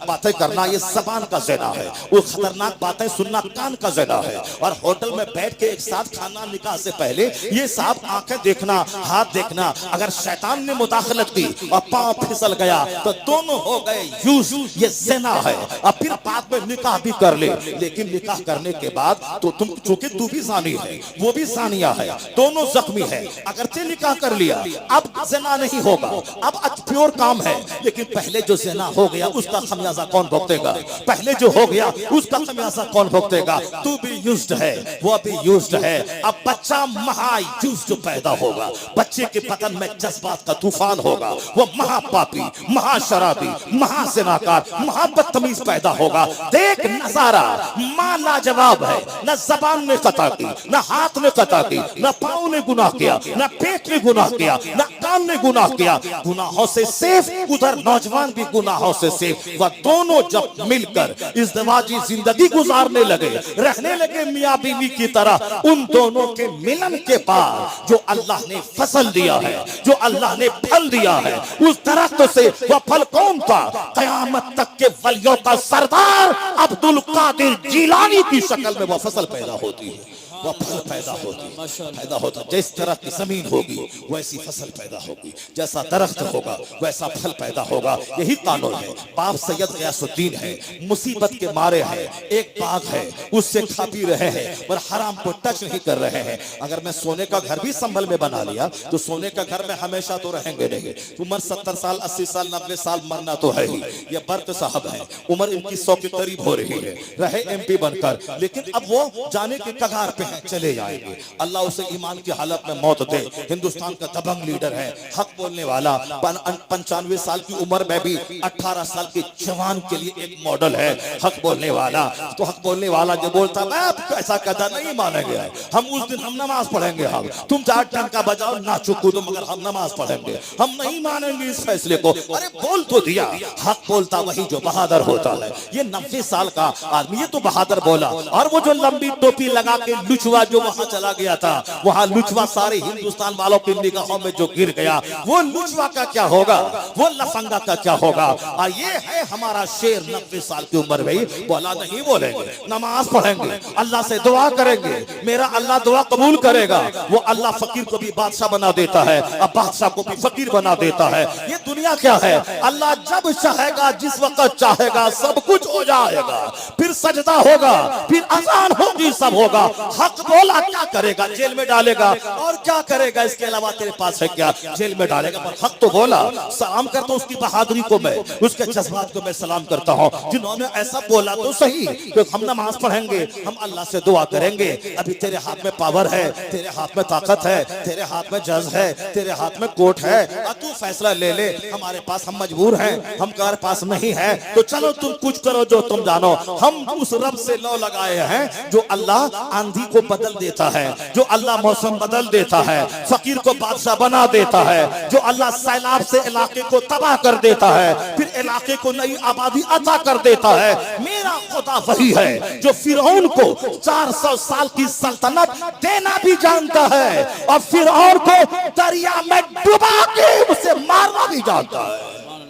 बातें करना ये जबान का ज़िना है। वो खतरनाक बातें सुनना कान का ज़िना है। और होटल में बैठ के एक साथ खाना निकाह से पहले ये साफ आंखें देखना, हाथ देखना, अगर शैतान ने मुदाखलत की और पांव फिसल गया तो दोनों हो गए यूज। ये ज़िना है। और फिर बाद में निकाह भी कर ले, लेकिन निकाह करने के बाद तो तुम, चूंकि तू भी ज़ानी है, वो भी ज़ानिया है, दोनों जख्मी है। अगरचे निकाह कर लिया, अब ज़िना नहीं होगा, अब प्योर काम है। लेकिन पहले जो ज़िना हो गया उसका खमियाजा कौन भुगतेगा? पहले जो हो गया उसका खमियाजा कौन भुगतेगा? तू भी यूज्ड है, वो भी यूज्ड है। अब बच्चा महा यूज्ड पैदा होगा। बच्चे के बदन में जज्बात का तूफान होगा। वो महापापी, महाशराबी, महाज़िनाकार, महाबदतमीज पैदा होगा। देख नजारा, मां लाजवाब है। न जबान ने कता की, न हाथ ने कता की, न पाँव ने गुनाह किया, न पेट ने गुनाह किया, न कान ने गुनाह किया। गुनाहों से सेफ, उधर नौजवान भी गुनाहों से सेफ। वह दोनों जब मिलकर इज़्दिवाजी जिंदगी गुजारने लगे, रहने लगे मियां बीवी की तरह, उन दोनों के मिलन के बाद जो अल्लाह ने फसल दिया है, जो अल्लाह ने फल दिया है, उस दरख्त से वह फल कौन था? कयामत तक के वलियों का सरदार अब्दुल कादिर जिलानी की शक्ल में वह फसल पैदा होती है, वह फल पैदा होता। जिस तरह की जमीन होगी वैसी फसल पैदा होगी, जैसा दरख्त होगा वैसा फल पैदा होगा। यही कानून है। बाप सैयद गयासुद्दीन है, मुसीबत के मारे हैं, एक बाग है उससे खा पी रहे हैं पर हराम को टच नहीं कर रहे हैं। अगर मैं सोने का घर भी संभल में बना लिया तो सोने का घर में हमेशा तो रहेंगे नहीं। उम्र 70 साल 80 साल 90 साल मरना तो है ही। ये बर्त साहब है, उम्र इनकी 100 के करीब हो रही है, रहे MP बनकर, लेकिन अब वो जाने के कगार पे चले जाएंगे। अल्लाह उसे ईमान की हालत में मौत दे। हिंदुस्तान का दबंग लीडर है, हक बोलने वाला, 95 साल की उम्र में भी 18 साल के जवान के लिए एक मॉडल है, हक बोलने वाला। तो हक बोलने वाला जो बोलता है ऐसा कदा नहीं मानेंगे, हम उस दिन हम नमाज पढ़ेंगे, हम तुम 4 टंका बजाओ नाचो कूदो मगर हम नमाज पढ़ेंगे, हम नहीं मानेंगे इस फैसले को। अरे बोल तो दिया। हक बोलता वही जो बहादुर होता है। ये 90 साल का आदमी, ये तो बहादुर बोला। और वो जो लंबी टोपी लगा के लुचवा जो वहां चला गया था, वहां लुचवा सारे हिंदुस्तान वालों की निगाहों में जो गिर गया, वो लुचवा का क्या होगा, वो लफंगा का क्या होगा। और ये है हमारा शेर 90 साल की उम्र में बोला नहीं बोलेंगे, नमाज पढ़ेंगे, अल्लाह से दुआ करेंगे, मेरा अल्लाह दुआ कबूल करेगा। वो अल्लाह फकीर को भी बादशाह बना देता है, अब बादशाह को भी फकीर बना देता है। ये दुनिया क्या है? अल्लाह जब चाहेगा, जिस वक्त चाहेगा, सब कुछ हो जाएगा। फिर सजदा होगा, फिर अजान होगी, सब होगा। हक हक बोला क्या करेगा, जेल में डालेगा, और क्या करेगा इसके अलावा तेरे पास है क्या, जेल में डालेगा, पर हक तो बोला। सलाम करता हूं उसकी बहादुरी को, मैं उसके जज्बात को मैं सलाम करता हूं, जिन्होंने ऐसा बोला तो सही। तो हम नमाज पढ़ेंगे, हम अल्लाह से दुआ करेंगे, अभी तेरे हाथ में पावर है, तेरे हाथ में ताकत है, तेरे हाथ में जज है, तेरे हाथ में कोर्ट है, और तू फैसला ले ले। हमारे पास हम मजबूर हैं, हमारे पास नहीं है, तो चलो तुम कुछ करो जो तुम जानो। हम उस रब से लौ लगाए हैं जो अल्लाह आंधी को बदल देता है, जो अल्लाह मौसम बदल देता है, फकीर को बादशाह बना देता है, जो अल्लाह सैलाब से इलाके को तबाह कर देता है, फिर इलाके को नई आबादी अता कर देता है। मेरा खुदा वही है जो फिरौन को 400 साल की सल्तनत देना भी जानता है, और फिरौन को दरिया में डुबा के उसे मारना भी जानता है।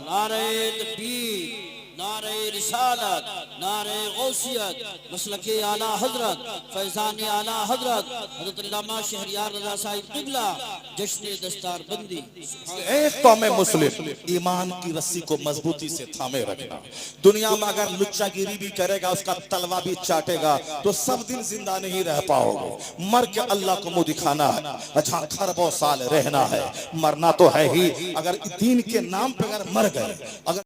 नारे तकबीर, नारे रिसालत, नारे गौसियत, मसलके आला हजरत, फैजान आला हजरत, हजरत अल्लामा शहरियार रज़ा साहिब क़िबला, जश्न दस्तार बंदी। एक कौम मुस्लिम ईमान की रस्सी को मजबूती से थामे रखना। दुनिया में अगर लुच्चागिरी भी करेगा, उसका तलवा भी चाटेगा, तो सब दिन जिंदा नहीं रह पाओगे। मर के अल्लाह को मुंह दिखाना है। अच्छा, खरबों साल रहना है, मरना तो है ही, अगर दीन के नाम पे अगर मर गए, अगर